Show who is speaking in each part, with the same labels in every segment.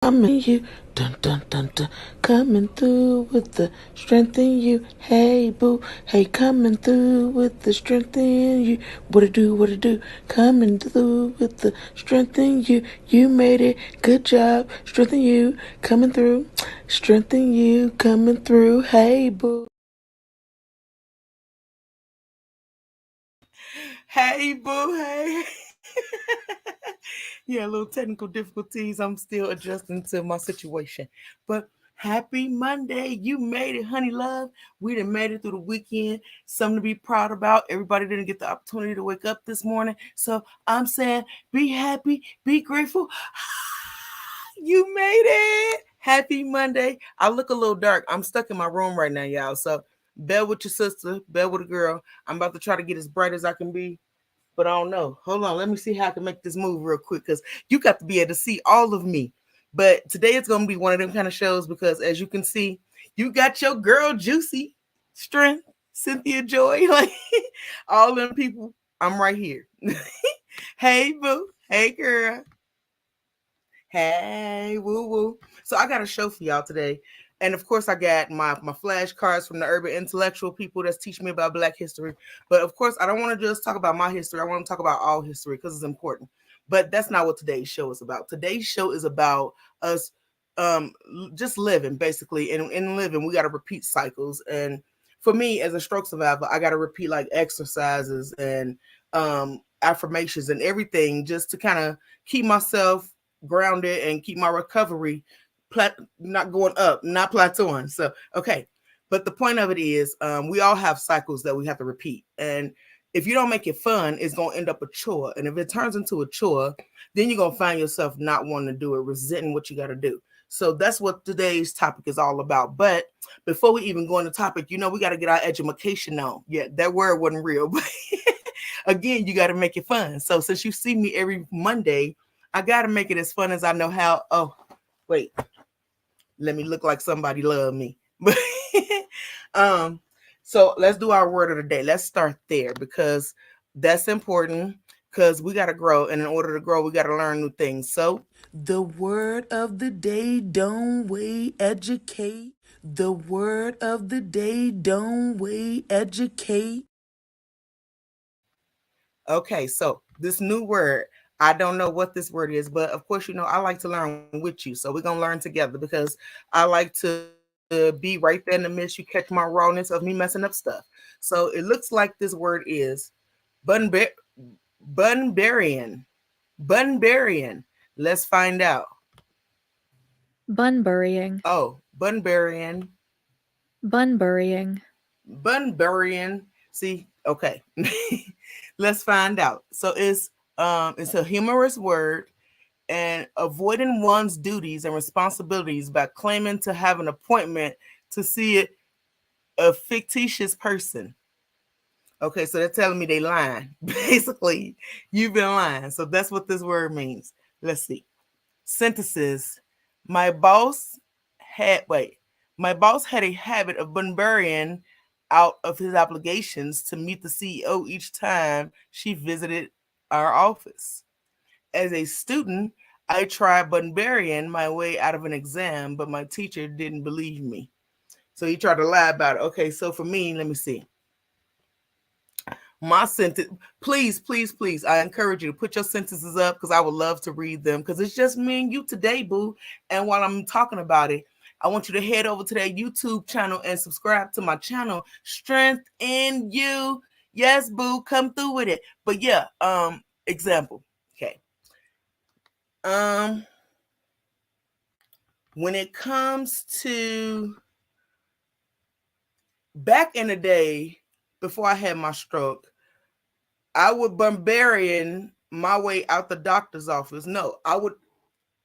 Speaker 1: Coming you, dun dun dun dun, coming through with the strength in you. Hey boo, hey, coming through with the strength in you. What it do, what it do? Coming through with the strength in you. You made it, good job. Strength in you, coming through. Strength in you, coming through. Hey boo. Hey boo, hey. Yeah, little technical difficulties. I'm still adjusting to my situation. But happy Monday. You made it, honey love. We done made it through the weekend. Something to be proud about. Everybody didn't get the opportunity to wake up this morning. So I'm saying be happy, be grateful. You made it. Happy Monday. I look a little dark. I'm stuck in my room right now, y'all. So bear with your sister, bear with a girl. I'm about to try to get as bright as I can be, but I don't know. Hold on, let me see how I can make this move real quick because you got to be able to see all of me. But today it's gonna be one of them kind of shows because as you can see, you got your girl Juicy, Strength, Cynthia Joy, like all them people. I'm right here. Hey boo, hey girl. Hey, woo woo. So I got a show for y'all today. And of course, I got my flashcards from the urban intellectual people that's teaching me about Black history. But of course, I don't want to just talk about my history. I want to talk about all history because it's important. But that's not what today's show is about. Today's show is about us just living, basically. And in living, we got to repeat cycles. And for me, as a stroke survivor, I got to repeat like exercises and affirmations and everything just to kind of keep myself grounded and keep my recovery not going up, not plateauing. So, okay. But the point of it is, we all have cycles that we have to repeat. And if you don't make it fun, it's going to end up a chore. And if it turns into a chore, then you're going to find yourself not wanting to do it, resenting what you got to do. So that's what today's topic is all about. But before we even go on the topic, we got to get our education on. Yeah, that word wasn't real. But again, you got to make it fun. So since you see me every Monday, I got to make it as fun as I know how. Oh, wait. Let me look like somebody love me. um, so let's do our word of the day. Let's start there because that's important because we got to grow. And in order to grow, we got to learn new things. So the word of the day, don't wait, educate. The word of the day, don't wait, educate. Okay, so this new word, I don't know what this word is, but of course, I like to learn with you. So we're going to learn together because I like to be right there in the midst. You catch my rawness of me messing up stuff. So it looks like this word is bunber- bunbarian. Bunbarian. Let's find out.
Speaker 2: Bun burying.
Speaker 1: Oh, bunbarian.
Speaker 2: Bun burying.
Speaker 1: Bunbarian. See, okay. Let's find out. So it's a humorous word and avoiding one's duties and responsibilities by claiming to have an appointment to see a fictitious person. Okay, so they're telling me they lying. Basically, you've been lying. So that's what this word means. Let's see. Sentences. My boss wait. My boss had a habit of burying out of his obligations to meet the CEO each time she visited our office. As a student, I tried burying my way out of an exam, but my teacher didn't believe me. So he tried to lie about it. Okay, so for me, let me see. My sentence, please, please, please, I encourage you to put your sentences up because I would love to read them because it's just me and you today, boo. And while I'm talking about it, I want you to head over to that YouTube channel and subscribe to my channel, Strength in You. Yes, boo, come through with it. But yeah, example. Okay. Um, when it comes to back in the day before I had my stroke, I would burying my way out the doctor's office. No, I would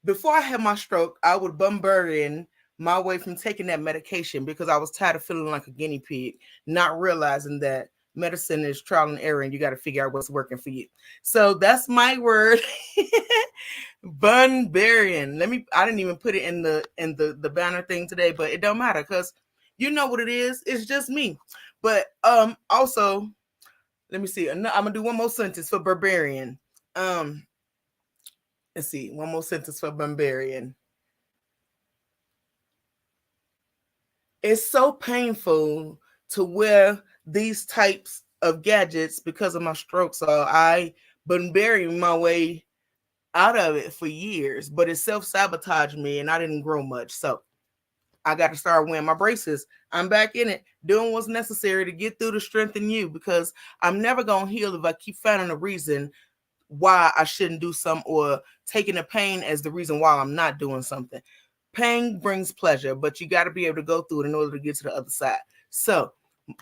Speaker 1: before I had my stroke, I would burying my way from taking that medication because I was tired of feeling like a guinea pig, not realizing that medicine is trial and error and you got to figure out what's working for you. So that's my word. Burying. I didn't even put it in the banner thing today, but it don't matter because you know what it is. It's just me. But also, let me see. I'm gonna do one more sentence for barbarian. Um, let's see, one more sentence for barbarian. It's so painful to wear these types of gadgets because of my stroke. So I been burying my way out of it for years, but it self sabotaged me and I didn't grow much. So I got to start wearing my braces. I'm back in it, doing what's necessary to get through to strengthen you because I'm never going to heal if I keep finding a reason why I shouldn't do something or taking the pain as the reason why I'm not doing something. Pain brings pleasure, but you got to be able to go through it in order to get to the other side. So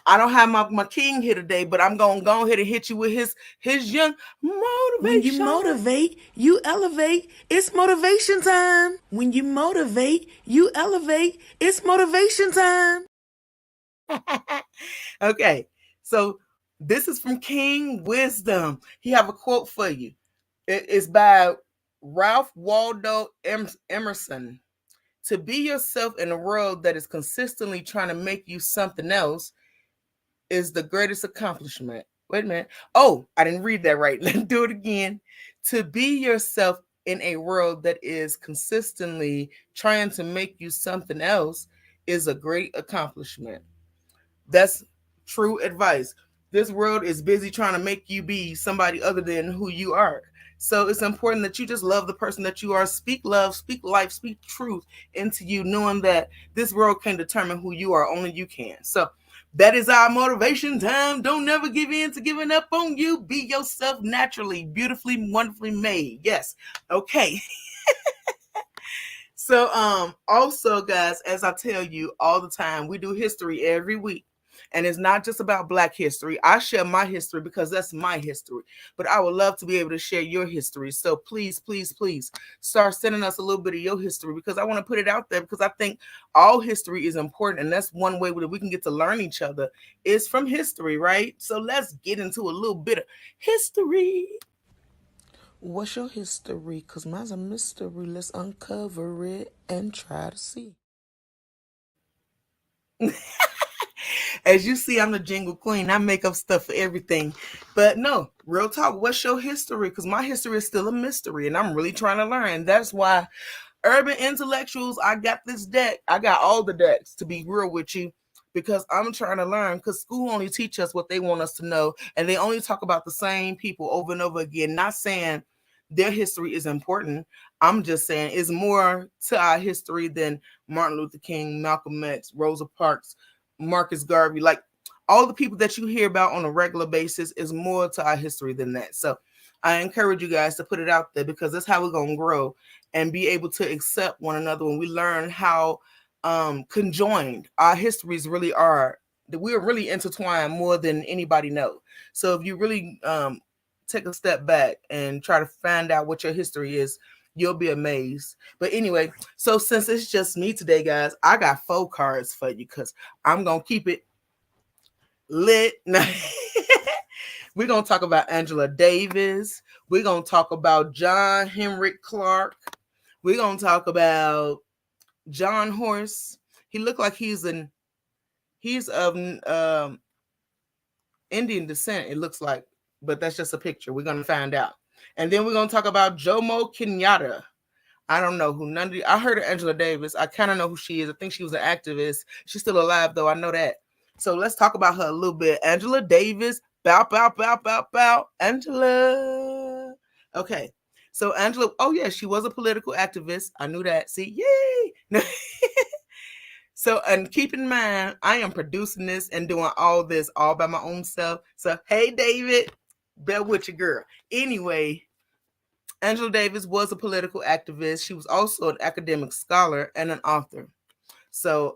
Speaker 1: I don't have my king here today, but I'm gonna go ahead and hit you with his young
Speaker 3: When you
Speaker 1: motivation.
Speaker 3: motivate, you elevate. It's motivation time. When you motivate, you elevate. It's motivation time.
Speaker 1: Okay, so this is from King Wisdom. He have a quote for you. It's by Ralph Waldo Emerson. To be yourself in a world that is consistently trying to make you something else is the greatest accomplishment. Wait a minute. Oh, I didn't read that right. Let's do it again. To be yourself in a world that is consistently trying to make you something else is a great accomplishment. That's true advice. This world is busy trying to make you be somebody other than who you are. So it's important that you just love the person that you are. Speak love, speak life, speak truth into you, knowing that this world can determine who you are. Only you can. So that is our motivation time. Don't never give in to giving up on you. Be yourself naturally, beautifully, wonderfully made. Yes. Okay. So also guys, as I tell you all the time, we do history every week. And it's not just about Black history. I share my history because that's my history. But I would love to be able to share your history. So please, please, please start sending us a little bit of your history because I want to put it out there because I think all history is important. And that's one way that we can get to learn each other is from history, right? So let's get into a little bit of history.
Speaker 3: What's your history? Cause mine's a mystery. Let's uncover it and try to see.
Speaker 1: As you see, I'm the jingle queen. I make up stuff for everything. But no, real talk, what's your history? Because my history is still a mystery and I'm really trying to learn. That's why Urban Intellectuals, I got this deck. I got all the decks to be real with you because I'm trying to learn because school only teach us what they want us to know and they only talk about the same people over and over again, not saying their history is important. I'm just saying it's more to our history than Martin Luther King, Malcolm X, Rosa Parks, Marcus Garvey, like all the people that you hear about on a regular basis is more to our history than that. So I encourage you guys to put it out there because that's how we're going to grow and be able to accept one another when we learn how conjoined our histories really are. That we are really intertwined more than anybody know. So if you really take a step back and try to find out what your history is, you'll be amazed. But anyway, so since it's just me today, guys, I got 4 cards for you because I'm gonna keep it lit. We're gonna talk about Angela Davis. We're gonna talk about John Henrik Clark. We're gonna talk about John Horse. He looked like he's of Indian descent. It looks like, but that's just a picture. We're gonna find out. And then we're gonna talk about Jomo Kenyatta. I don't know who none of you. I heard of Angela Davis. I kind of know who she is. I think she was an activist. She's still alive though. I know that. So let's talk about her a little bit. Angela Davis. Bow, bow, bow, bow, bow. Angela. Okay. So Angela, oh yeah, she was a political activist. I knew that. See, yay. So, and keep in mind, I am producing this and doing all this all by my own self. So, hey, David, bear with your girl. Anyway, Angela Davis was a political activist. She was also an academic scholar and an author. So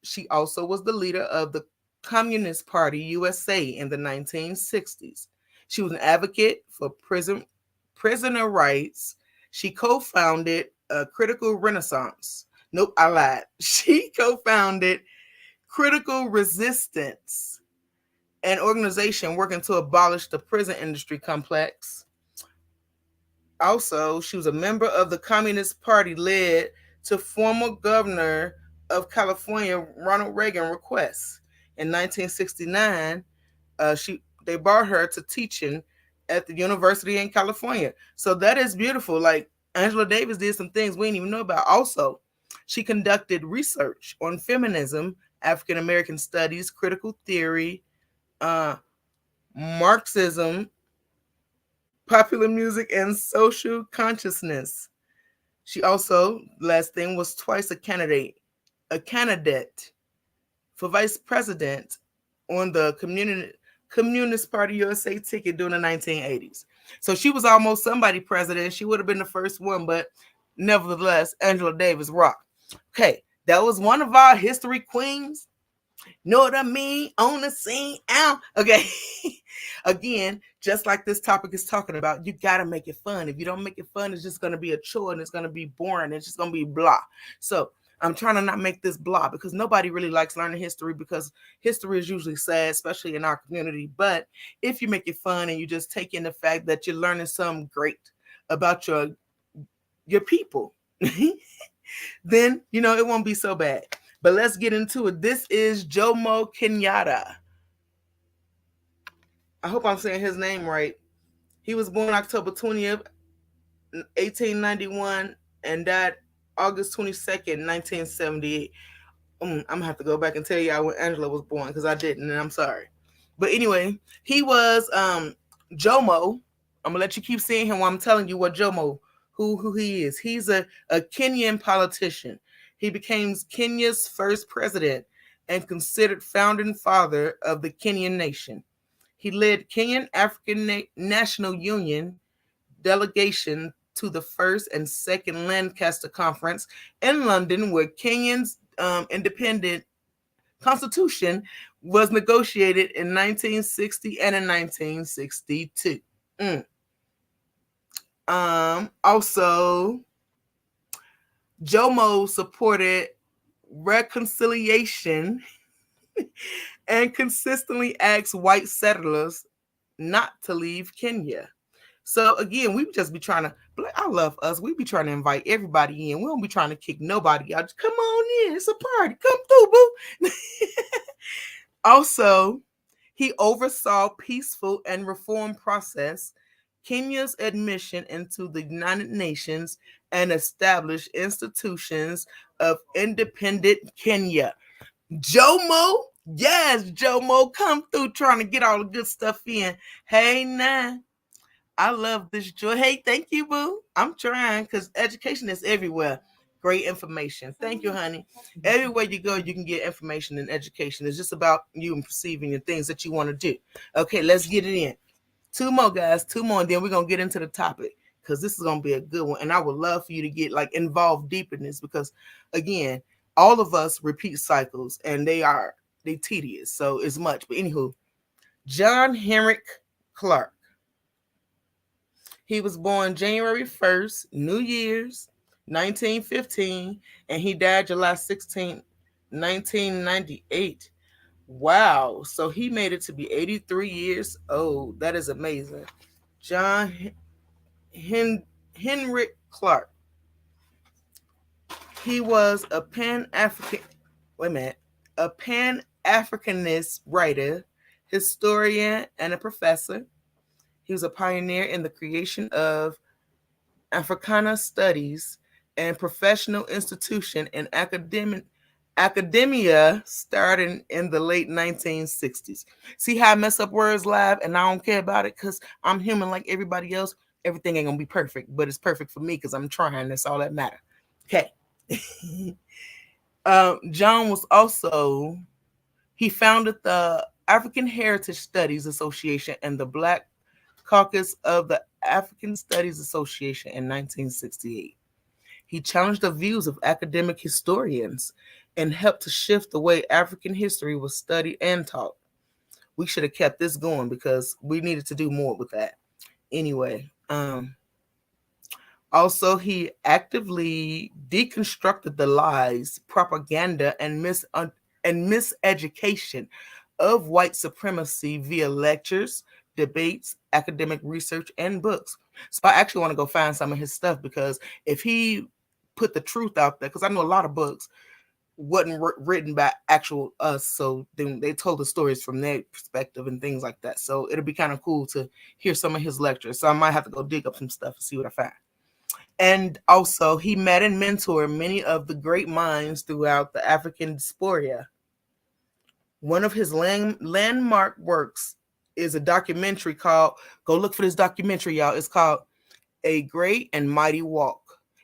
Speaker 1: she also was the leader of the Communist Party USA in the 1960s. She was an advocate for prisoner rights. She co-founded Critical Renaissance. Nope, I lied. She co-founded Critical Resistance, an organization working to abolish the prison industry complex. Also, she was a member of the Communist Party led to former governor of California Ronald Reagan request. In 1969, they brought her to teaching at the university in California. So that is beautiful. Like Angela Davis did some things we didn't even know about. Also, She conducted research on feminism, African American studies, critical theory, uh, Marxism, popular music, and social consciousness. She also, last thing, was twice a candidate for vice president on the Communist Party USA ticket during the 1980s. So she was almost somebody president. She would have been the first one, but nevertheless, Angela Davis rocked. Okay, that was one of our history queens. Know what I mean? On the scene. Ow. Okay. Again, just like this topic is talking about, you got to make it fun. If you don't make it fun, it's just going to be a chore and it's going to be boring. It's just going to be blah. So I'm trying to not make this blah because nobody really likes learning history because history is usually sad, especially in our community. But if you make it fun and you just take in the fact that you're learning something great about your people, then it won't be so bad. But let's get into it. This is Jomo Kenyatta. I hope I'm saying his name right. He was born October 20th, 1891, and died August 22nd, 1978. I'm going to have to go back and tell y'all when Angela was born because I didn't, and I'm sorry. But anyway, he was Jomo. I'm going to let you keep seeing him while I'm telling you what Jomo, who he is. He's a Kenyan politician. He became Kenya's first president and considered founding father of the Kenyan nation. He led Kenyan African National Union delegation to the first and second Lancaster Conference in London, where Kenyan's independent constitution was negotiated in 1960 and in 1962. Also, Jomo supported reconciliation and consistently asked white settlers not to leave Kenya. So again, we just be trying to, I love us. We be trying to invite everybody in. We don't be trying to kick nobody out. Just come on in. It's a party. Come through, boo. Also, he oversaw peaceful and reform process, Kenya's admission into the United Nations, and established institutions of independent Kenya. Jomo, yes, Jomo, come through trying to get all the good stuff in. Hey, nah, I love this joy. Hey, thank you, boo. I'm trying because education is everywhere. Great information. Thank you, honey. Everywhere you go, you can get information and education. It's just about you and perceiving the things that you want to do. Okay, let's get it in. Two more, guys. Two more, and then we're going to get into the topic because this is going to be a good one. And I would love for you to get involved deep in this because, again, all of us repeat cycles and they tedious. So it's much. But anywho, John Henrik Clark. He was born January 1st, New Year's, 1915, and he died July 16th, 1998. Wow. So he made it to be 83 years old. That is amazing. John Henrik Clark. He was a Pan-Africanist writer, historian, and a professor. He was a pioneer in the creation of Africana studies and professional institution and academia starting in the late 1960s. See how I mess up words live and I don't care about it because I'm human like everybody else. Everything ain't gonna be perfect, but it's perfect for me because I'm trying. That's all that matters. Okay. John was also, he founded the African Heritage Studies Association and the Black Caucus of the African Studies Association in 1968. He challenged the views of academic historians and helped to shift the way African history was studied and taught. We should have kept this going because we needed to do more with that. Anyway, also he actively deconstructed the lies, propaganda, and miseducation of white supremacy via lectures, debates, academic research, and books. So I actually want to go find some of his stuff because if he put the truth out there, because I know a lot of books wasn't written by actual us, so then they told the stories from their perspective and things like that. So it'll be kind of cool to hear some of his lectures. So I might have to go dig up some stuff and see what I find. And also, he met and mentored many of the great minds throughout the African diaspora. One of his landmark works is a documentary called, go look for this documentary, y'all. It's called A Great and Mighty Walk.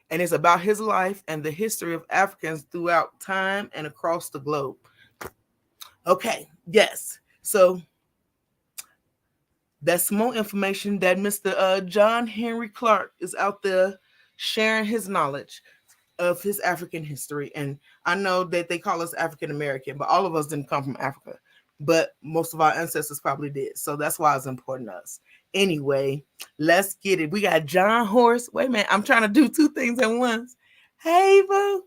Speaker 1: And it's about his life and the history of Africans throughout time and across the globe. Okay, yes. So that's some more information that Mr. John Henry Clark is out there sharing his knowledge of his African history. And I know that they call us African American, but all of us didn't come from Africa. But most of our ancestors probably did. So that's why it's important to us. Anyway, let's get it. We got John Horse. Wait a minute. I'm trying to do two things at once. Hey, boo.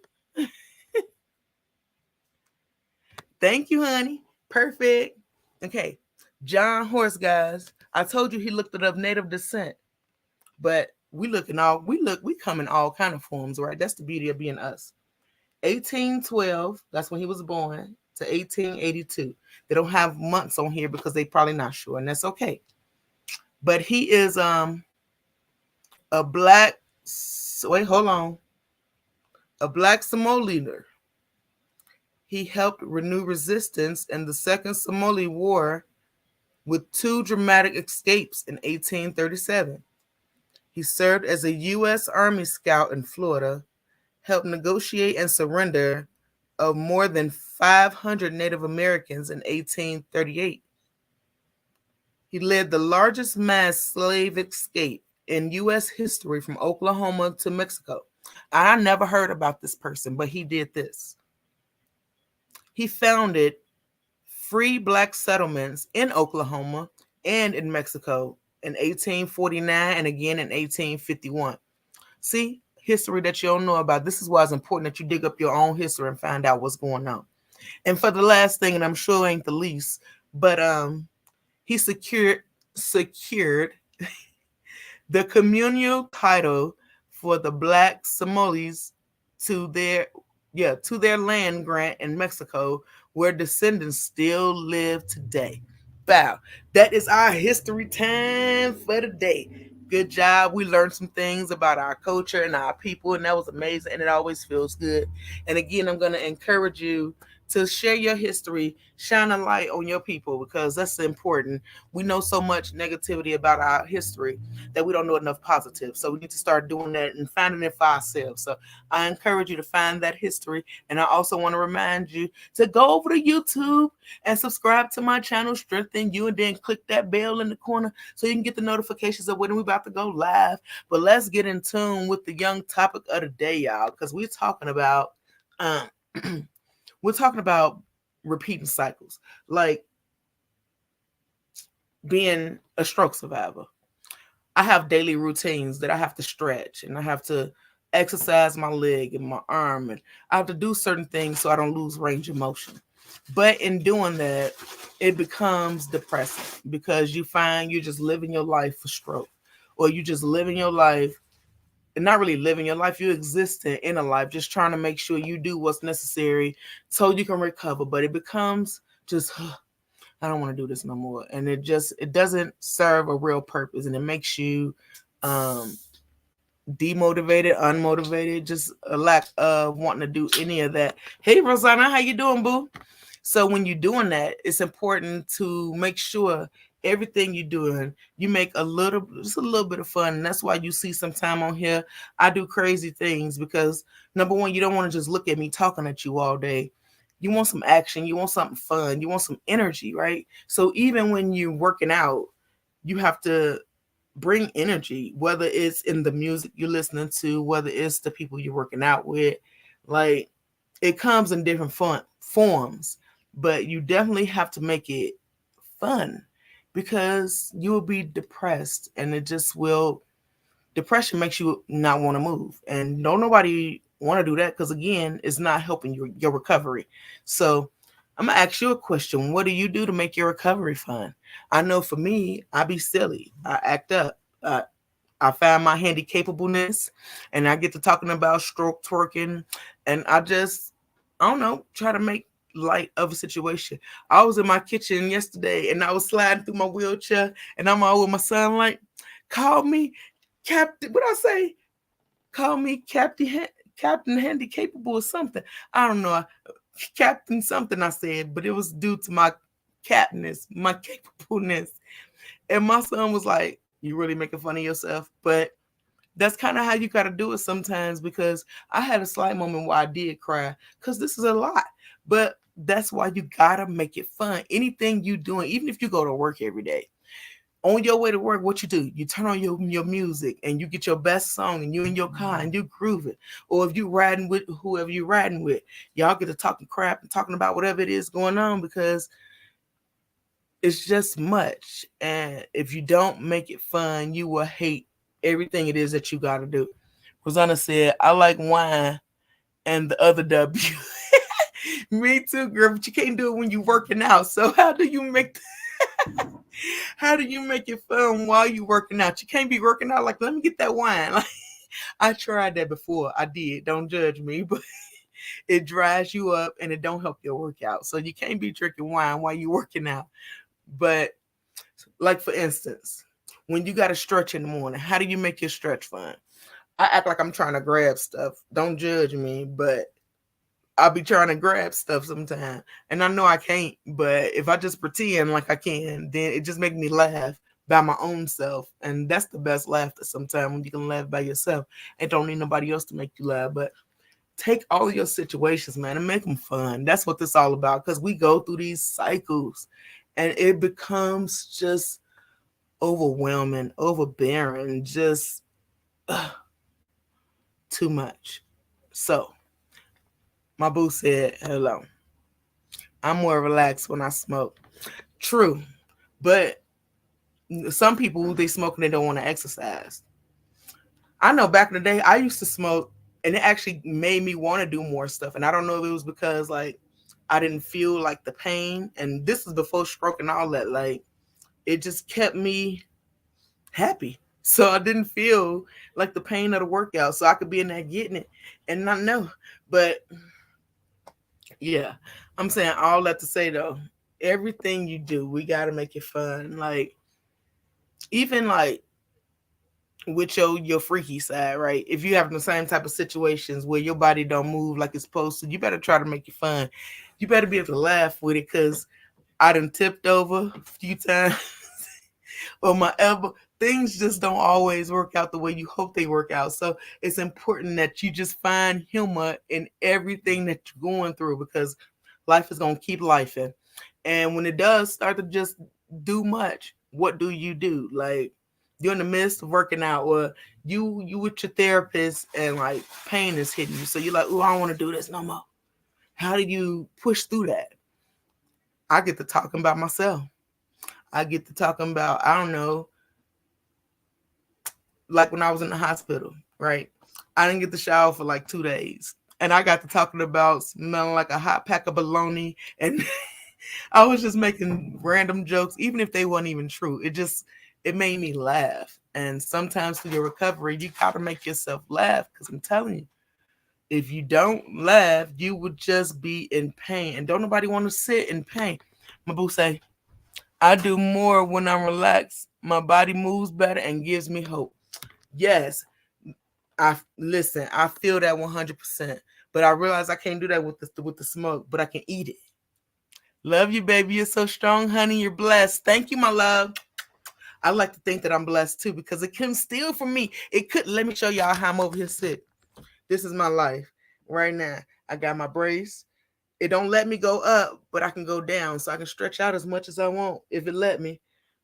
Speaker 1: Thank you, honey. Perfect. Okay. John Horse, guys. I told you he looked it up native descent. But we come in all kind of forms, right? That's the beauty of being us. 1812, that's when he was born, to 1882. They don't have months on here because they probably not sure, and that's okay. But he is a black, wait, hold on, a black Somali leader. He helped renew resistance in the Second Somali War with two dramatic escapes in 1837. He served as a U.S. Army scout in Florida, helped negotiate and surrender of more than 500 Native Americans in 1838. He led the largest mass slave escape in U.S. history from Oklahoma to Mexico. I never heard about this person, but he did this. He founded free black settlements in Oklahoma and in Mexico in 1849 and again in 1851. See, history that you don't know about. This is why it's important that you dig up your own history and find out what's going on. And for the last thing, and I'm sure ain't the least, but he secured the communal title for the black Somalis to their land grant in Mexico, where descendants still live today. Wow, that is our history time for the day. Good job. We learned some things about our culture and our people, and that was amazing, and it always feels good. And again, I'm going to encourage you to share your history, shine a light on your people, because that's important. We know so much negativity about our history that we don't know enough positive. So we need to start doing that and finding it for ourselves. So I encourage you to find that history. And I also want to remind you to go over to YouTube and subscribe to my channel, Strengthen You, and then click that bell in the corner so you can get the notifications of when we're about to go live. But let's get in tune with the young topic of the day, y'all, because we're talking about repeating cycles, like being a stroke survivor. I have daily routines that I have to stretch, and I have to exercise my leg and my arm, and I have to do certain things so I don't lose range of motion. But in doing that, it becomes depressing because you find you're just living your life for stroke, or you just living your life and not really living your life. You're existing in a life, just trying to make sure you do what's necessary so you can recover. But it becomes just, I don't want to do this no more. And it doesn't serve a real purpose. And it makes you demotivated, unmotivated, just a lack of wanting to do any of that. Hey, Rosanna, how you doing, boo? So when you're doing that, it's important to make sure everything you're doing, you make just a little bit of fun. And that's why you see some time on here, I do crazy things, because number one, you don't want to just look at me talking at you all day. You want some action, you want something fun, you want some energy, right? So even when you're working out, you have to bring energy, whether it's in the music you're listening to, whether it's the people you're working out with. Like, it comes in different forms, but you definitely have to make it fun, because you will be depressed, and depression makes you not want to move, and don't nobody want to do that, because again, it's not helping your recovery. So I'm gonna ask you a question. What do you do to make your recovery fun? I know for me, I be silly, I act up, I find my handy capableness, and I get to talking about stroke twerking, and I don't know, try to make light of a situation. I was in my kitchen yesterday, and I was sliding through my wheelchair, and I'm all with my son, like, call me Captain, what I say? call me Captain Handy Capable or something. I don't know. Captain something I said, but it was due to my capness, my capableness. And my son was like, "You really making fun of yourself?" But that's kind of how you got to do it sometimes, because I had a slight moment where I did cry because this is a lot. But that's why you got to make it fun. Anything you doing, even if you go to work every day, on your way to work, what you do? You turn on your music and you get your best song and you in your car and you groove it. Or if you riding with whoever you riding with, y'all get to talking crap and talking about whatever it is going on, because it's just much. And if you don't make it fun, you will hate everything it is that you got to do. Rosanna said, "I like wine and the other W." Me too, girl, but you can't do it when you're working out. So how do you make it fun while you working out? You can't be working out like, let me get that wine. Like, I tried that before. I did. Don't judge me, but it dries you up and it don't help your workout. So you can't be drinking wine while you're working out. But like, for instance, when you got to stretch in the morning, how do you make your stretch fun? I act like I'm trying to grab stuff. Don't judge me, but I'll be trying to grab stuff sometimes. And I know I can't, but if I just pretend like I can, then it just makes me laugh by my own self. And that's the best laughter sometimes, when you can laugh by yourself and don't need nobody else to make you laugh. But take all of your situations, man, and make them fun. That's what this all about, because we go through these cycles and it becomes just overwhelming, overbearing, just too much. So my boo said, "Hello. I'm more relaxed when I smoke." True. But some people, they smoke and they don't want to exercise. I know back in the day, I used to smoke and it actually made me want to do more stuff. And I don't know if it was because, like, I didn't feel like the pain. And this is before stroke and all that. Like, it just kept me happy. So I didn't feel like the pain of the workout. So I could be in there getting it and not know. But yeah, I'm saying all that to say, though, everything you do, we got to make it fun. Like, even like with your freaky side, right? If you have the same type of situations where your body don't move like it's supposed to, you better try to make it fun. You better be able to laugh with it, because I done tipped over a few times or my elbow. Things just don't always work out the way you hope they work out. So it's important that you just find humor in everything that you're going through, because life is gonna keep lifing. And when it does start to just do much, what do you do? Like, you're in the midst of working out, or you with your therapist and like pain is hitting you. So you're like, "Oh, I don't want to do this no more." How do you push through that? I get to talking about myself. I get to talking about, I don't know, like when I was in the hospital, right? I didn't get to shower for like 2 days. And I got to talking about smelling like a hot pack of bologna. And I was just making random jokes, even if they weren't even true. It made me laugh. And sometimes through your recovery, you got to make yourself laugh, because I'm telling you, if you don't laugh, you would just be in pain. And don't nobody want to sit in pain. My boo say, "I do more when I'm relaxed. My body moves better and gives me hope." Yes, I feel that 100%. But I realize I can't do that with the smoke, but I can eat it. Love you, baby. You're so strong, honey. You're blessed. Thank you, my love. I like to think that I'm blessed too, because it couldn't steal from me. It could. Let me show y'all how I'm over here sick. This is my life right now. I got my brace. It don't let me go up, but I can go down, so I can stretch out as much as I want if it let me.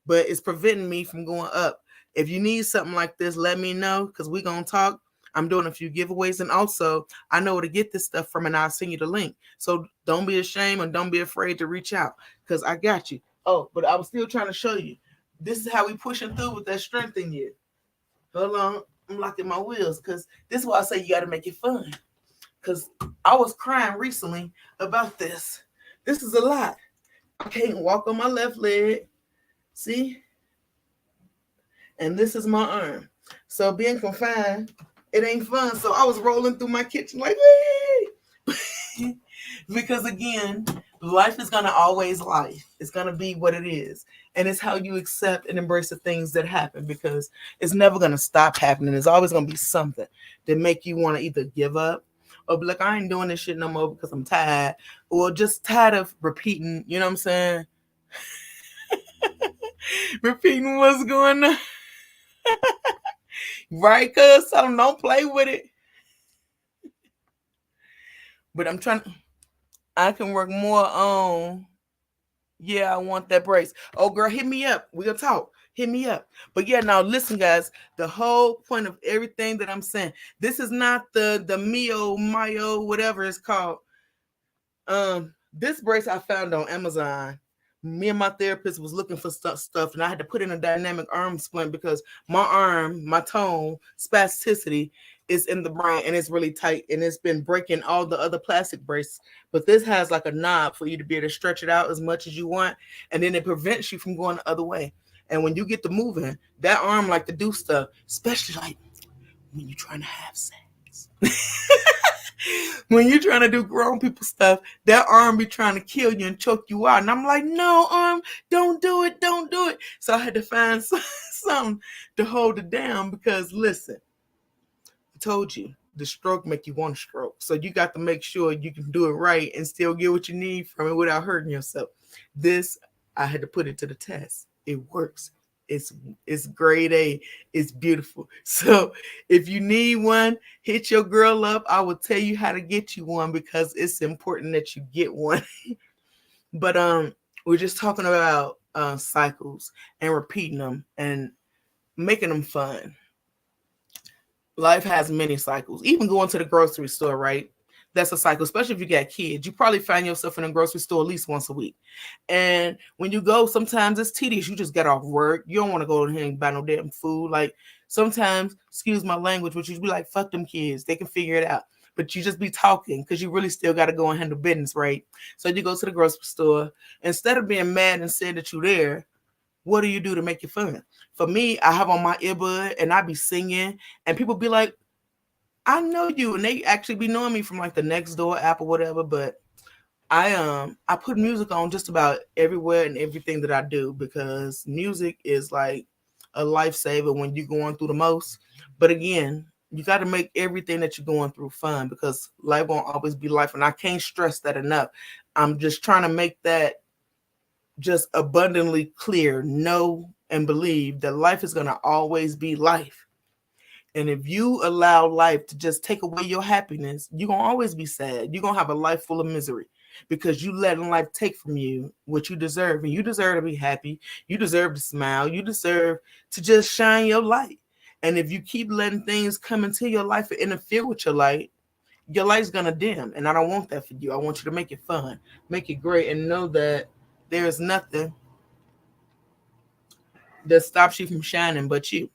Speaker 1: But it's preventing me from going up. If you need something like this, let me know, because we're going to talk. I'm doing a few giveaways, and also I know where to get this stuff from, and I'll send you the link. So don't be ashamed and don't be afraid to reach out, because I got you. Oh, but I was still trying to show you. This is how we pushing through with that strength in you. Hold on. I'm locking my wheels, because this is why I say you got to make it fun. Because I was crying recently about this. This is a lot. I can't walk on my left leg. See? And this is my arm. So being confined, it ain't fun. So I was rolling through my kitchen like, hey! Because again, Life is gonna always life. It's gonna be what it is. And it's how you accept and embrace the things that happen because it's never gonna stop happening. There's always gonna be something that make you want to either give up or be like, I ain't doing this shit no more because I'm tired. Or just tired of repeating, you know what I'm saying? Repeating what's going on. Right, cuz so don't play with it. But I'm trying I can work more on. Yeah, I want that brace. Oh, girl, hit me up. We'll talk. Hit me up. But yeah, now listen, guys. The whole point of everything that I'm saying, this is not the Mio Mayo whatever it's called. This brace I found on Amazon. Me and my therapist was looking for stuff, and I had to put in a dynamic arm splint because my arm, my tone, spasticity is in the brain and it's really tight, and it's been breaking all the other plastic braces. But this has like a knob for you to be able to stretch it out as much as you want, and then it prevents you from going the other way. And when you get to moving, that arm like to do stuff, especially like when you're trying to have sex. When you're trying to do grown people stuff, that arm be trying to kill you and choke you out. And I'm like, no, arm, don't do it, don't do it. So I had to find something to hold it down because listen, I told you the stroke make you want to stroke. So you got to make sure you can do it right and still get what you need from it without hurting yourself. This, I had to put it to the test. It works. It's grade A. It's beautiful. So if you need one, hit your girl up. I will tell you how to get you one because it's important that you get one. But we're just talking about cycles and repeating them and making them fun. Life has many cycles. Even going to the grocery store, right? That's a cycle, especially if you got kids. You probably find yourself in a grocery store at least once a week. And when you go, sometimes it's tedious. You just get off work. You don't want to go in here and buy no damn food. Like sometimes, excuse my language, but you be like, fuck them kids. They can figure it out. But you just be talking because you really still got to go and handle business, right? So you go to the grocery store. Instead of being mad and saying that you're there, what do you do to make it fun? For me, I have on my earbud and I be singing, and people be like, I know you, and they actually be knowing me from like the next door app or whatever. But I put music on just about everywhere and everything that I do because music is like a lifesaver when you're going through the most. But again, you got to make everything that you're going through fun because life won't always be life, and I can't stress that enough. I'm just trying to make that just abundantly clear. Know and believe that life is going to always be life. And if you allow life to just take away your happiness, you're going to always be sad. You're going to have a life full of misery because you letting life take from you what you deserve. And you deserve to be happy. You deserve to smile. You deserve to just shine your light. And if you keep letting things come into your life and interfere with your light's going to dim. And I don't want that for you. I want you to make it fun, make it great, and know that there's nothing that stops you from shining but you.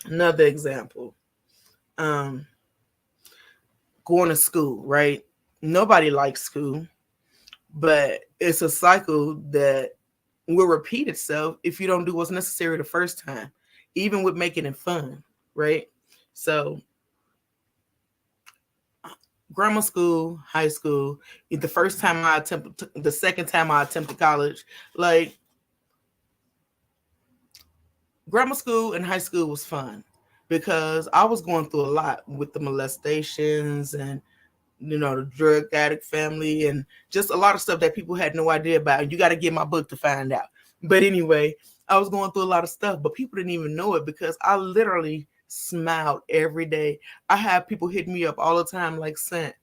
Speaker 1: Another example, um, going to school, right? Nobody likes school, but it's a cycle that will repeat itself if you don't do what's necessary the first time, even with making it fun, right? So, grammar school, high school, the first time I attempted, the second time I attempted college, like grammar school and high school was fun because I was going through a lot with the molestations and the drug addict family and just a lot of stuff that people had no idea about. You got to get my book to find out. But anyway, I was going through a lot of stuff, but people didn't even know it because I literally smiled every day. I have people hit me up all the time like, "Sant,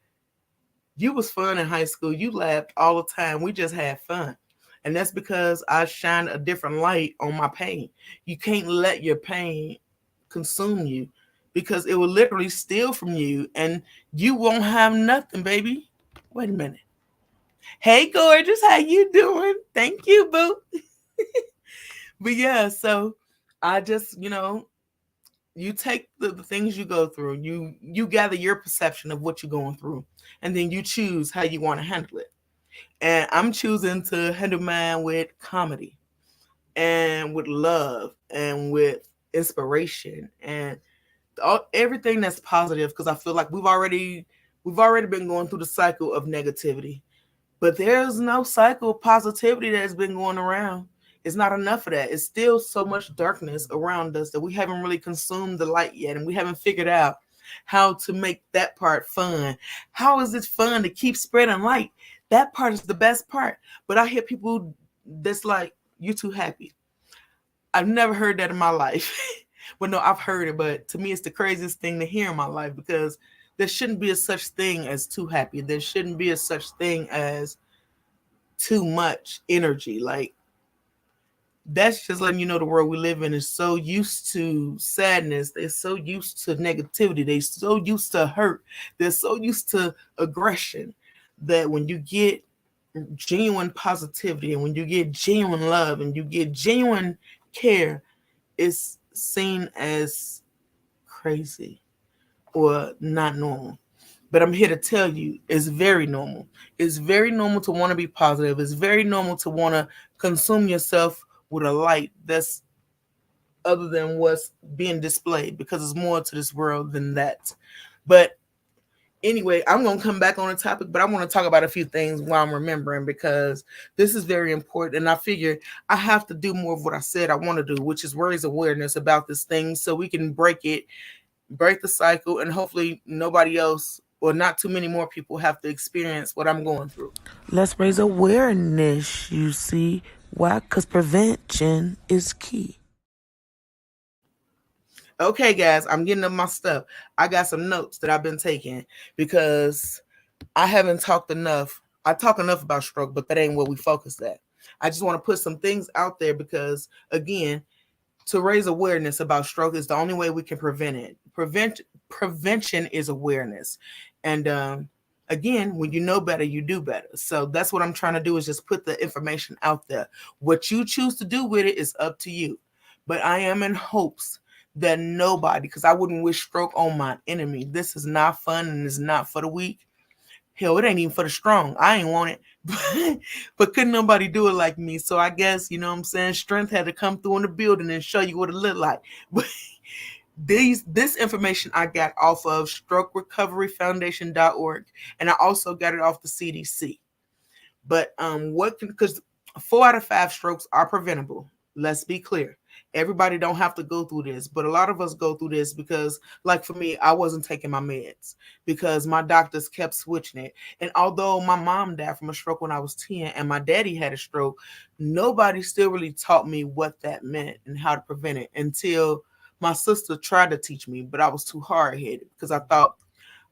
Speaker 1: you was fun in high school. You laughed all the time. We just had fun." And that's because I shine a different light on my pain. You can't let your pain consume you because it will literally steal from you and you won't have nothing, baby. Wait a minute. Hey, gorgeous. How you doing? Thank you, boo. But yeah, so I just, you take the things you go through, you gather your perception of what you're going through, and then you choose how you want to handle it. And I'm choosing to handle mine with comedy and with love and with inspiration and everything that's positive because I feel like we've already We've already been going through the cycle of negativity, but there's no cycle of positivity that's been going around. It's not enough of that. It's still so much darkness around us that we haven't really consumed the light yet, and we haven't figured out how to make that part fun. How is it fun to keep spreading light? That part is the best part. But I hear people that's like, "You're too happy." I've never heard that in my life. Well, no, I've heard it, but to me, it's the craziest thing to hear in my life because there shouldn't be a such thing as too happy. There shouldn't be a such thing as too much energy. Like, that's just letting you know the world we live in is so used to sadness. They're so used to negativity. They're so used to hurt. They're so used to aggression that when you get genuine positivity and when you get genuine love and you get genuine care, it's seen as crazy or not normal. But I'm here to tell you it's very normal. It's very normal to want to be positive. It's very normal to want to consume yourself with a light that's other than what's being displayed because there's more to this world than that. But anyway, I'm going to come back on the topic, but I want to talk about a few things while I'm remembering because this is very important. And I figure I have to do more of what I said I want to do, which is raise awareness about this thing so we can break the cycle, and hopefully nobody else or not too many more people have to experience what I'm going through.
Speaker 3: Let's raise awareness, you see. Why? Because prevention is key.
Speaker 1: Okay, guys, I'm getting up my stuff. I got some notes that I've been taking because I haven't talked enough. I talk enough about stroke, but that ain't where we focus at. I just want to put some things out there because, again, to raise awareness about stroke is the only way we can prevent it. Prevention is awareness, and again, when you know better, you do better. So that's what I'm trying to do is just put the information out there. What you choose to do with it is up to you. But I am in hopes that nobody, because I wouldn't wish stroke on my enemy. This is not fun and it's not for the weak. Hell, it ain't even for the strong. I ain't want it. But couldn't nobody do it like me. So I guess, you know what I'm saying, strength had to come through in the building and show you what it looked like. But this information I got off of strokerecoveryfoundation.org, and I also got it off the CDC. But because 4 out of 5 strokes are preventable. Let's be clear. Everybody don't have to go through this, but a lot of us go through this because, like for me, I wasn't taking my meds because my doctors kept switching it. And although my mom died from a stroke when I was 10 and my daddy had a stroke, nobody still really taught me what that meant and how to prevent it until my sister tried to teach me, but I was too hard-headed because I thought,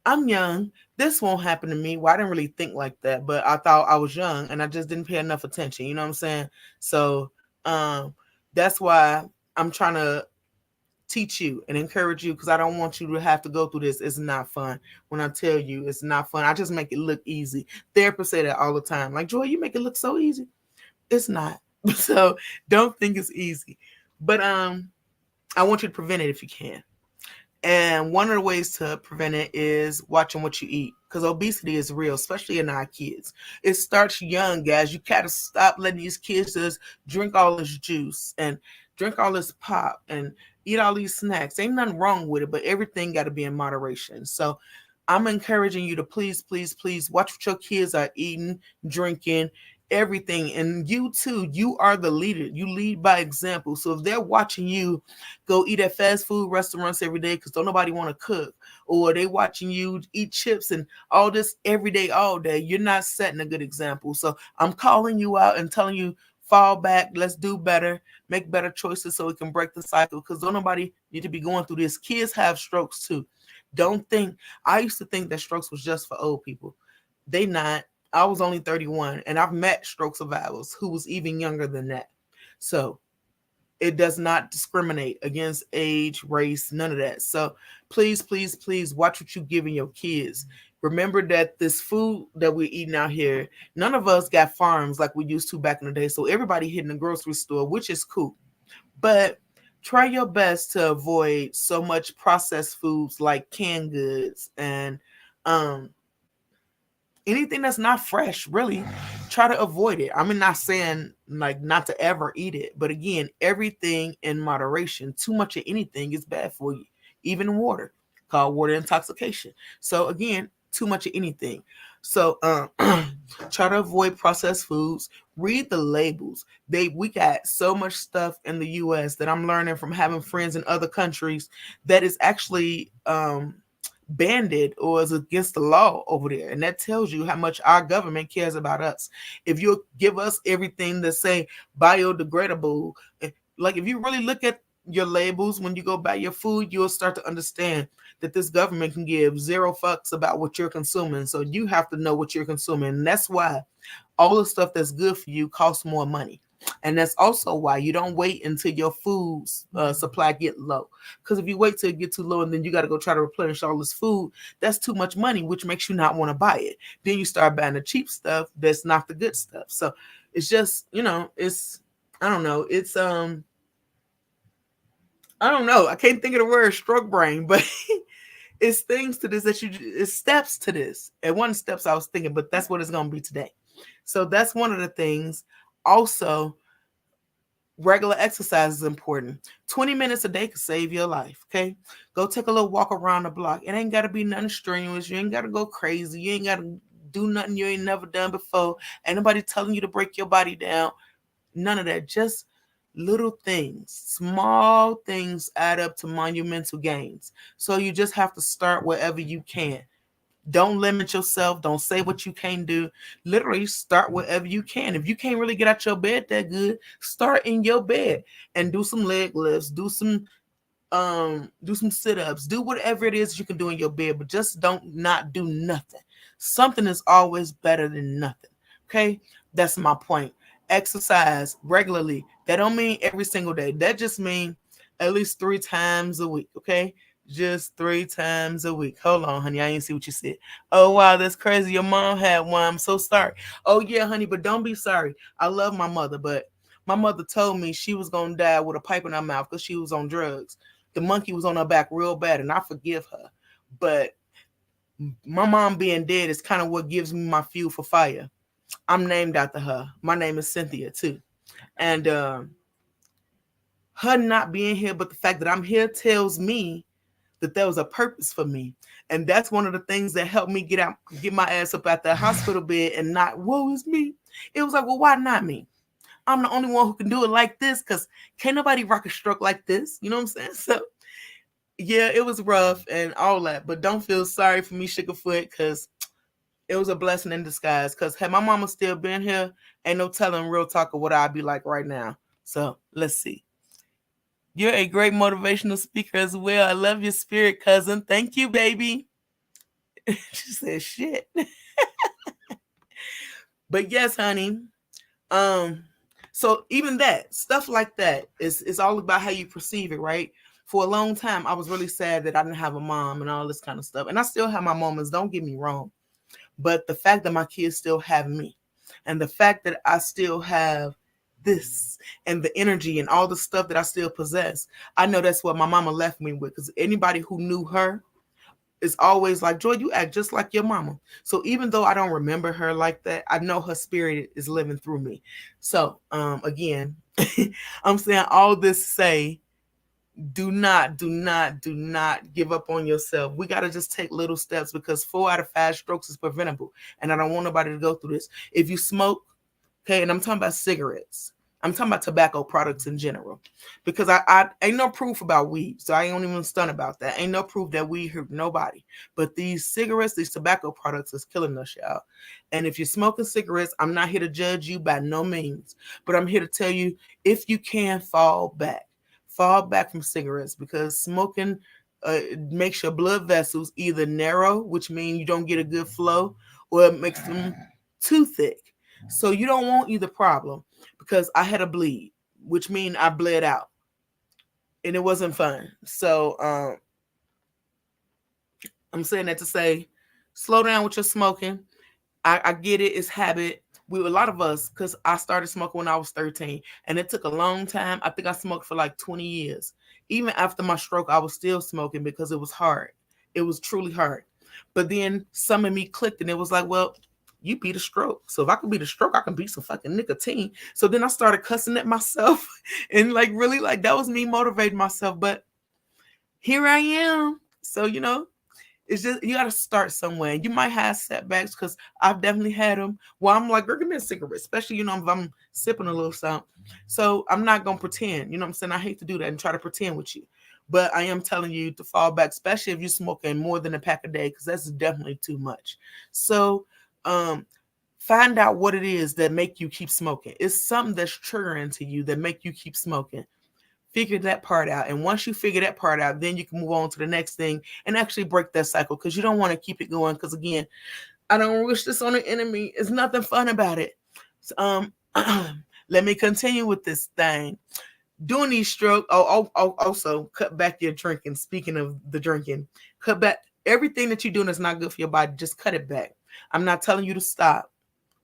Speaker 1: I'm young. This won't happen to me. Well, I didn't really think like that, but I thought I was young and I just didn't pay enough attention. You know what I'm saying? So that's why I'm trying to teach you and encourage you because I don't want you to have to go through this. It's not fun. When I tell you it's not fun, I just make it look easy. Therapists say that all the time. Like, Joy, you make it look so easy. It's not. So don't think it's easy. But I want you to prevent it if you can. And one of the ways to prevent it is watching what you eat because obesity is real, especially in our kids. It starts young, guys. You gotta stop letting these kids just drink all this juice and drink all this pop and eat all these snacks. Ain't nothing wrong with it, but everything got to be in moderation. So I'm encouraging you to please, please, please watch what your kids are eating, drinking, everything. And you too, you are the leader. You lead by example. So if they're watching you go eat at fast food restaurants every day because don't nobody want to cook, or they watching you eat chips and all this every day, all day, you're not setting a good example. So I'm calling you out and telling you, fall back, let's do better, make better choices so we can break the cycle because don't nobody need to be going through this. Kids have strokes too. Don't think, I used to think that strokes was just for old people. They not. I was only 31 and I've met stroke survivors who was even younger than that. So it does not discriminate against age, race, none of that. So please, please, please watch what you're giving your kids. Remember that this food that we're eating out here, none of us got farms like we used to back in the day. So everybody hitting the grocery store, which is cool. But try your best to avoid so much processed foods like canned goods and anything that's not fresh, really. Try to avoid it. I'm not saying like not to ever eat it, but again, everything in moderation. Too much of anything is bad for you, even water, called water intoxication. So again, too much of anything. So try to avoid processed foods. Read the labels. We got so much stuff in the US that I'm learning from having friends in other countries that is actually banded or is against the law over there. And that tells you how much our government cares about us. If you give us everything that say biodegradable, like if you really look at your labels when you go buy your food, you'll start to understand that this government can give zero fucks about what you're consuming. So you have to know what you're consuming. And that's why all the stuff that's good for you costs more money. And that's also why you don't wait until your food supply get low. Because if you wait till it get too low and then you got to go try to replenish all this food, that's too much money, which makes you not want to buy it. Then you start buying the cheap stuff that's not the good stuff. So it's just, it's, I don't know. It's, I don't know. I can't think of the word stroke brain, but it's things to this it's steps to this. And one steps I was thinking, but that's what it's going to be today. So that's one of the things. Also, regular exercise is important. 20 minutes a day could save your life. Okay. Go take a little walk around the block. It ain't got to be nothing strenuous. You ain't got to go crazy. You ain't got to do nothing you ain't never done before. Ain't nobody telling you to break your body down. None of that. Just little things, small things add up to monumental gains. So you just have to start wherever you can. Don't limit yourself. Don't say what you can't do. Literally start wherever you can. If you can't really get out your bed that good, start in your bed and do some leg lifts, do some sit-ups, do whatever it is you can do in your bed, but just don't not do nothing. Something is always better than nothing. Okay? That's my point. Exercise regularly. That don't mean every single day. That just means at least 3 times a week. Okay? Just 3 times a week. Hold on, honey. I didn't see what you said. Oh, wow, that's crazy. Your mom had one. I'm so sorry. Oh, yeah, honey, but don't be sorry. I love my mother, but my mother told me she was going to die with a pipe in her mouth because she was on drugs. The monkey was on her back real bad, and I forgive her. But my mom being dead is kind of what gives me my fuel for fire. I'm named after her. My name is Cynthia, too. And her not being here, but the fact that I'm here tells me that there was a purpose for me. And that's one of the things that helped me get my ass up out that hospital bed and not, woe is me. It was like, well, why not me? I'm the only one who can do it like this because can't nobody rock a stroke like this. You know what I'm saying? So, yeah, it was rough and all that. But don't feel sorry for me, Sugarfoot, because it was a blessing in disguise. Because had my mama still been here, ain't no telling real talk of what I'd be like right now. So, let's see. You're a great motivational speaker as well. I love your spirit, cousin. Thank you, baby. She said shit. But yes, honey. So even that, stuff like that is all about how you perceive it, right? For a long time, I was really sad that I didn't have a mom and all this kind of stuff. And I still have my moments, don't get me wrong. But the fact that my kids still have me and the fact that I still have this and the energy and all the stuff that I still possess, I know that's what my mama left me with. Because anybody who knew her is always like, Joy, you act just like your mama. So even though I don't remember her like that, I know her spirit is living through me. So again, I'm saying all this to say, do not give up on yourself. We got to just take little steps because 4 out of 5 strokes is preventable. And I don't want nobody to go through this. If you smoke, okay, and I'm talking about cigarettes. I'm talking about tobacco products in general. Because I ain't no proof about weed. So I ain't even stunned about that. Ain't no proof that weed hurt nobody. But these cigarettes, these tobacco products is killing us, y'all. And if you're smoking cigarettes, I'm not here to judge you by no means. But I'm here to tell you, if you can, fall back. Fall back from cigarettes because smoking makes your blood vessels either narrow, which means you don't get a good flow, or it makes them too thick. So you don't want either problem because I had a bleed, which means I bled out and it wasn't fun. So I'm saying that to say, slow down with your smoking. I get it. It's habit. A lot of us, because I started smoking when I was 13 and it took a long time. I think I smoked for like 20 years. Even after my stroke, I was still smoking because it was hard. It was truly hard. But then some of me clicked and it was like, well, you beat a stroke. So if I can beat a stroke, I can beat some fucking nicotine. So then I started cussing at myself and like really like that was me motivating myself. But here I am. So, It's just you got to start somewhere. You might have setbacks because I've definitely had them. Well, I'm like, girl, give me a cigarette, especially if I'm sipping a little something. So I'm not gonna pretend. You know what I'm saying? I hate to do that and try to pretend with you, but I am telling you to fall back, especially if you're smoking more than a pack a day, because that's definitely too much. So, um, find out what it is that make you keep smoking. It's something that's triggering to you that make you keep smoking. Figure that part out, and once you figure that part out, then you can move on to the next thing and actually break that cycle, because you don't want to keep it going, because again, I don't wish this on the enemy. It's nothing fun about it. So, let me continue with this thing. Doing these strokes. Also cut back your drinking. Speaking of the drinking, cut back everything that you're doing that's not good for your body. Just cut it back. I'm not telling you to stop,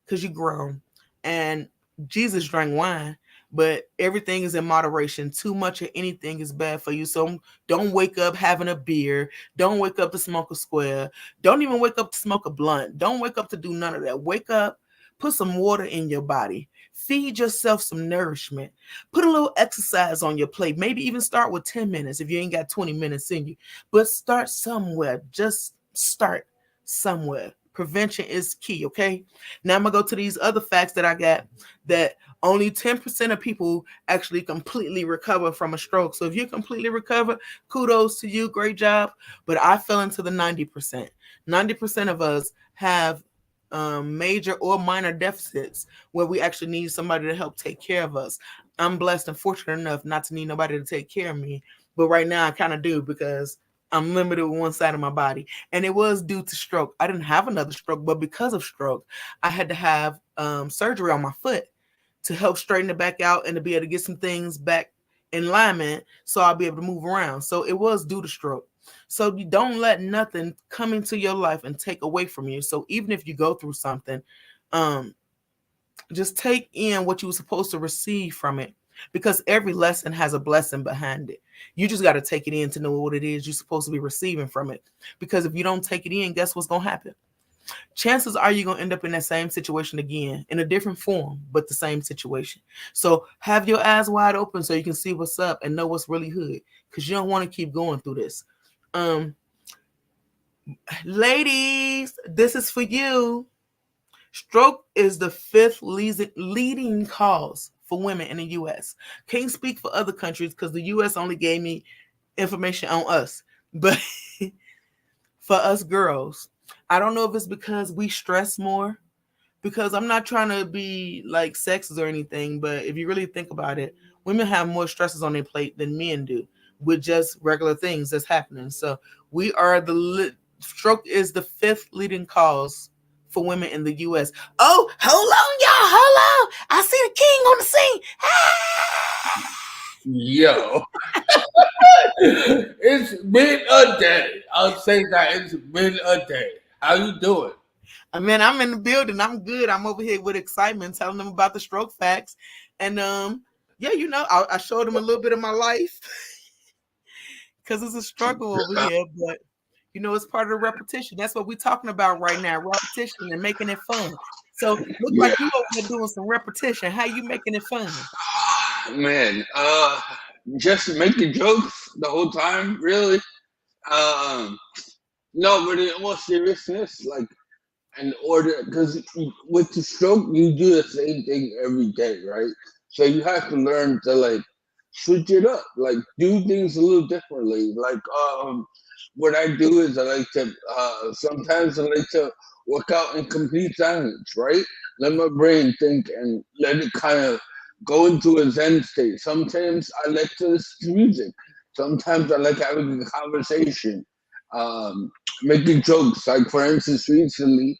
Speaker 1: because you're grown. And Jesus drank wine, but everything is in moderation. Too much of anything is bad for you. So don't wake up having a beer. Don't wake up to smoke a square. Don't even wake up to smoke a blunt. Don't wake up to do none of that. Wake up, put some water in your body. Feed yourself some nourishment. Put a little exercise on your plate. Maybe even start with 10 minutes if you ain't got 20 minutes in you. But start somewhere. Just start somewhere. Prevention is key, okay? Now I'm gonna go to these other facts that I got, that only 10% of people actually completely recover from a stroke. So if you completely recover, kudos to you, great job. But I fell into the 90%. 90% of us have major or minor deficits where we actually need somebody to help take care of us. I'm blessed and fortunate enough not to need nobody to take care of me, but right now I kind of do, because I'm limited with one side of my body, and it was due to stroke. I didn't have another stroke, but because of stroke, I had to have surgery on my foot to help straighten it back out and to be able to get some things back in alignment so I'll be able to move around. So it was due to stroke. So you don't let nothing come into your life and take away from you. So even if you go through something, um, just take in what you were supposed to receive from it, because every lesson has a blessing behind it. You just got to take it in to know what it is you're supposed to be receiving from it. Because if you don't take it in, guess what's going to happen? Chances are you're going to end up in that same situation again in a different form, but the same situation. So have your eyes wide open so you can see what's up and know what's really hood, because you don't want to keep going through this. Um, Ladies, this is for you. Stroke is the fifth leading cause for women in the U.S. Can't speak for other countries because the U.S. only gave me information on us. But for us girls, I don't know if it's because we stress more, because I'm not trying to be like sexist or anything, but if you really think about it, women have more stresses on their plate than men do with just regular things that's happening. So we are stroke is the fifth leading cause for women in the U.S. Oh, hold on, y'all, hold on! I see the king on the scene.
Speaker 4: Yo, it's been a day. I'll say that it's been a day. How you doing?
Speaker 1: I mean, I'm in the building. I'm good. I'm over here with excitement, telling them about the stroke facts, and yeah, I showed them a little bit of my life because it's a struggle over here, but it's part of the repetition. That's what we're talking about right now, repetition and making it fun. So look like
Speaker 4: Yeah,
Speaker 1: you over there doing some repetition. How you making it fun?
Speaker 4: man. Just making jokes the whole time, really. Um, no, but in all seriousness, like in order, because with the stroke, you do the same thing every day, right? So you have to learn to like switch it up, like do things a little differently. Like what I do is I like to sometimes I like to work out in complete silence, right? Let my brain think and let it kind of go into a zen state. Sometimes I like to listen to music. Sometimes I like having a conversation, making jokes. Like for instance, recently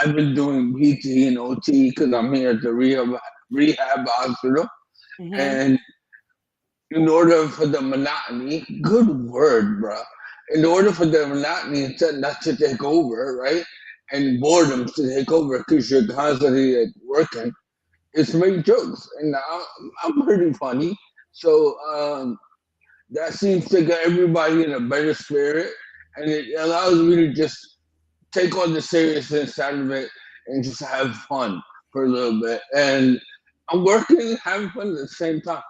Speaker 4: I've been doing PT and OT because I'm here at the rehab hospital,
Speaker 1: Mm-hmm.
Speaker 4: and in order for the monotony, good word, bro. In order for the monotony not to take over, right, and boredom to take over because you're constantly like, working, it's make jokes, and I'm pretty funny, so that seems to get everybody in a better spirit, and it allows me to just take on the seriousness out of it and just have fun for a little bit. And I'm working and having fun at the same time.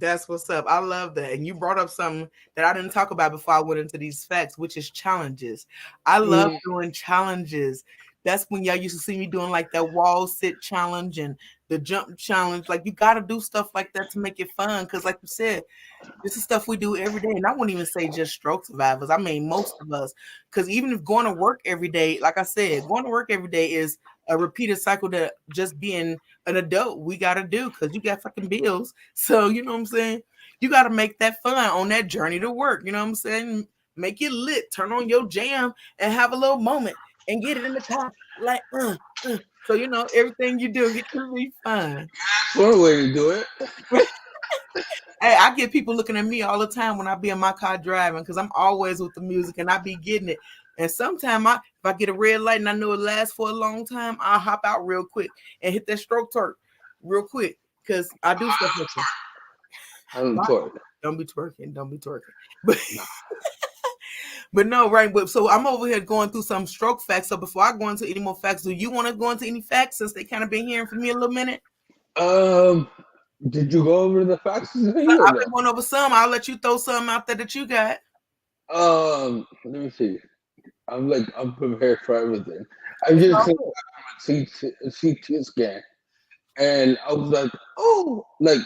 Speaker 1: That's what's up. I love that. And you brought up something that I didn't talk about before I went into these facts, which is challenges. I love
Speaker 4: Mm,
Speaker 1: doing challenges. That's when y'all used to see me doing like that wall sit challenge and the jump challenge. Like you got to do stuff like that to make it fun. Because, like you said, this is stuff we do every day. And I wouldn't even say just stroke survivors. I mean, most of us. Because even if going to work every day, like I said, going to work every day is a repeated cycle that just being an adult we got to do because you got fucking bills. So, you know what I'm saying? You got to make that fun on that journey to work. You know what I'm saying? Make it lit. Turn on your jam and have a little moment and get it in the car. Like, So, everything you do get to be fun.
Speaker 4: that's one way to do it.
Speaker 1: Hey, I get people looking at me all the time when I be in my car driving because I'm always with the music and I be getting it. And sometimes if I get a red light and I know it lasts for a long time, I'll hop out real quick and hit that stroke torque real quick because I do stuff like that.
Speaker 4: I'm
Speaker 1: Right.
Speaker 4: torque.
Speaker 1: Don't be twerking, don't be twerking. But
Speaker 4: No.
Speaker 1: but no, right. But so I'm over here going through some stroke facts. So before I go into any more facts, do you want to go into any facts since they kind of been hearing from me a little minute?
Speaker 4: Um, did you go over the facts today or
Speaker 1: I've
Speaker 4: no?
Speaker 1: been going over some. I'll let you throw some out there that you got.
Speaker 4: Let me see. I'm prepared for everything. I
Speaker 1: It's
Speaker 4: just
Speaker 1: all
Speaker 4: came
Speaker 1: good.
Speaker 4: back from a CT scan, and I was like, oh, like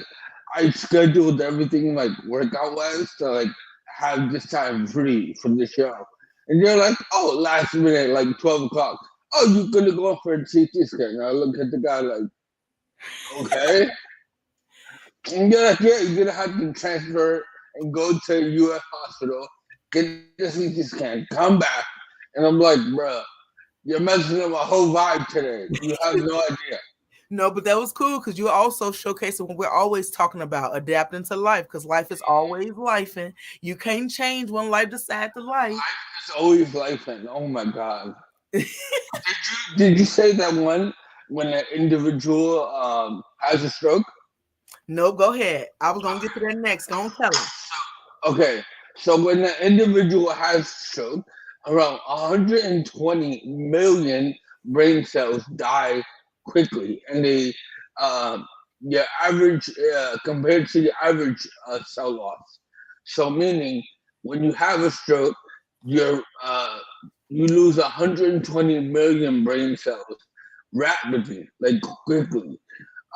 Speaker 4: I scheduled everything like workout wise to like have this time free for the show, and they're like, oh, last minute, like 12 o'clock. Oh, you're gonna go for a CT scan? And I look at the guy like, okay. And you're like, yeah, you're gonna have to transfer and go to a U.S. hospital, get the CT scan, come back, and I'm like, bruh, you're messing up my whole vibe today. You have no idea.
Speaker 1: No, but that was cool because you also showcasing what we're always talking about, adapting to life, because life is always life, and you can't change when life decides to life.
Speaker 4: It's always life, and oh my god. Did you say that one when an individual has a stroke?
Speaker 1: No, go ahead. I was gonna get to that next. Gonna tell them.
Speaker 4: Okay, so when an individual has stroke, around 120 million brain cells die quickly, and they your average compared to the average cell loss. So meaning when you have a stroke, you're you lose 120 million brain cells rapidly, like quickly.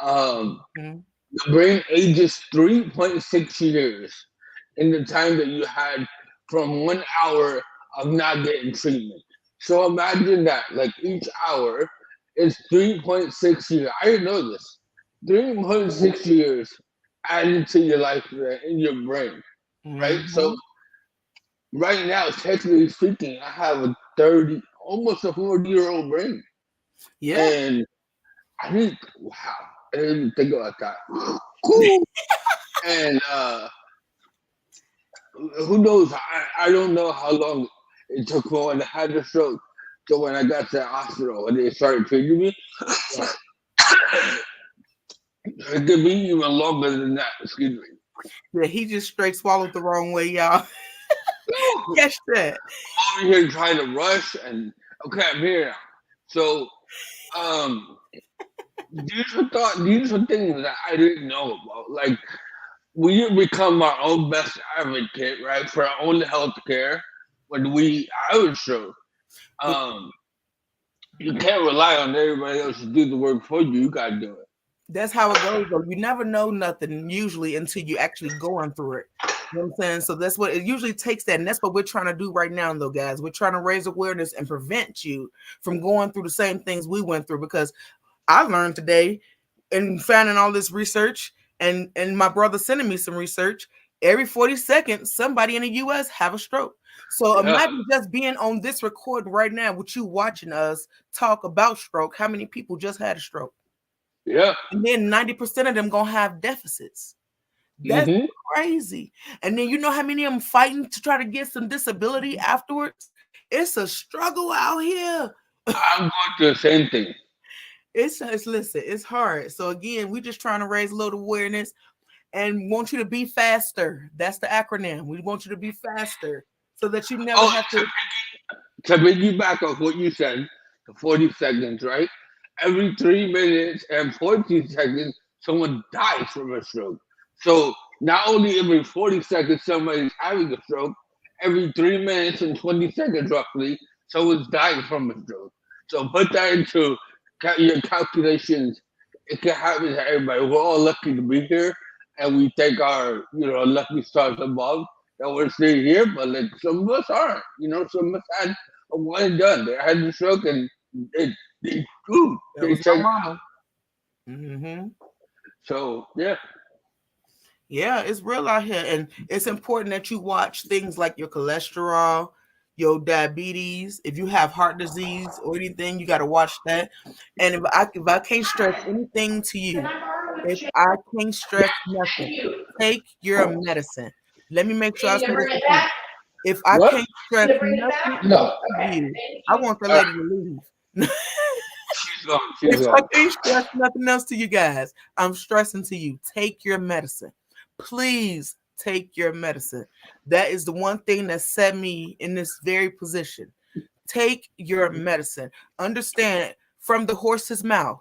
Speaker 4: Um,
Speaker 1: Mhm.
Speaker 4: the brain ages 3.6 years in the time that you had from 1 hour of not getting treatment. So imagine that, like each hour is 3.6 years. I didn't know this. 3.6 years added to your life in your brain, right? So
Speaker 1: Mhm.
Speaker 4: right now, technically speaking, I have a 30, almost a 40-year-old brain.
Speaker 1: Yeah.
Speaker 4: And I didn't, wow, I didn't even think about that. Cool. And who knows? I don't know how long it took me when I had the stroke to when I got to the hospital and they started treating me.
Speaker 1: Yeah.
Speaker 4: It could be even longer than that. Excuse me.
Speaker 1: Yeah, he just straight swallowed the wrong way, y'all. Catch that.
Speaker 4: I'm over here trying to rush and okay, I'm here now. So um, these are things that I didn't know about. Like we become our own best advocate, right, for our own health care when we have a stroke.
Speaker 1: But
Speaker 4: Um, you can't rely on everybody else to do the work for you. You gotta do it.
Speaker 1: that's how it goes, though. You never know nothing usually until you actually going through it. You know what I'm saying? So that's what it usually takes that. And that's what we're trying to do right now, though, guys. We're trying to raise awareness and prevent you from going through the same things we went through because I learned today and finding all this research and my brother sending me some research. Every 40 seconds, somebody in the US have a stroke. So
Speaker 4: Yeah,
Speaker 1: imagine just being on this recording right now with you watching us talk about stroke. How many people just had a stroke?
Speaker 4: yeah.
Speaker 1: And then 90% of them gonna have deficits. That's
Speaker 4: Hmm.
Speaker 1: crazy. And then you know how many of them fighting to try to get some disability afterwards? It's a struggle out here.
Speaker 4: I'm going through the same thing.
Speaker 1: It's listen, it's hard. So again, we just trying to raise a little awareness and want you to be faster. That's the acronym. We want you to be faster so that you never
Speaker 4: Oh,
Speaker 1: have to.
Speaker 4: to piggyback off what you said, the 40 seconds, right? Every 3 minutes and 14 seconds, someone dies from a stroke. So not only every 40 seconds somebody's having a stroke, every 3 minutes and 20 seconds roughly, someone's dying from a stroke. So put that into your calculations. It can happen to everybody. We're all lucky to be here, and we thank our lucky stars above that we're still here. But like some of us aren't. Some of us had a one and done. They had the stroke and they ooh,
Speaker 1: That
Speaker 4: they
Speaker 1: was my
Speaker 4: checked out.
Speaker 1: mama. Hmm.
Speaker 4: So yeah.
Speaker 1: Yeah, it's real out here, and it's important that you watch things like your cholesterol, your diabetes. If you have heart disease or anything, you got to watch that. And if I can't stress anything to you, if I can't stress nothing, take your medicine. Let me make sure I say this again. If I
Speaker 4: What?
Speaker 1: can't stress nothing else
Speaker 4: No.
Speaker 1: to you, I want the
Speaker 4: All right.
Speaker 1: lady to leave.
Speaker 4: She's gone.
Speaker 1: If
Speaker 4: She's
Speaker 1: I
Speaker 4: gone.
Speaker 1: can't stress nothing else to you guys, I'm stressing to you. Take your medicine. Please take your medicine. That is the one thing that set me in this very position. Take your medicine. Understand from the horse's mouth.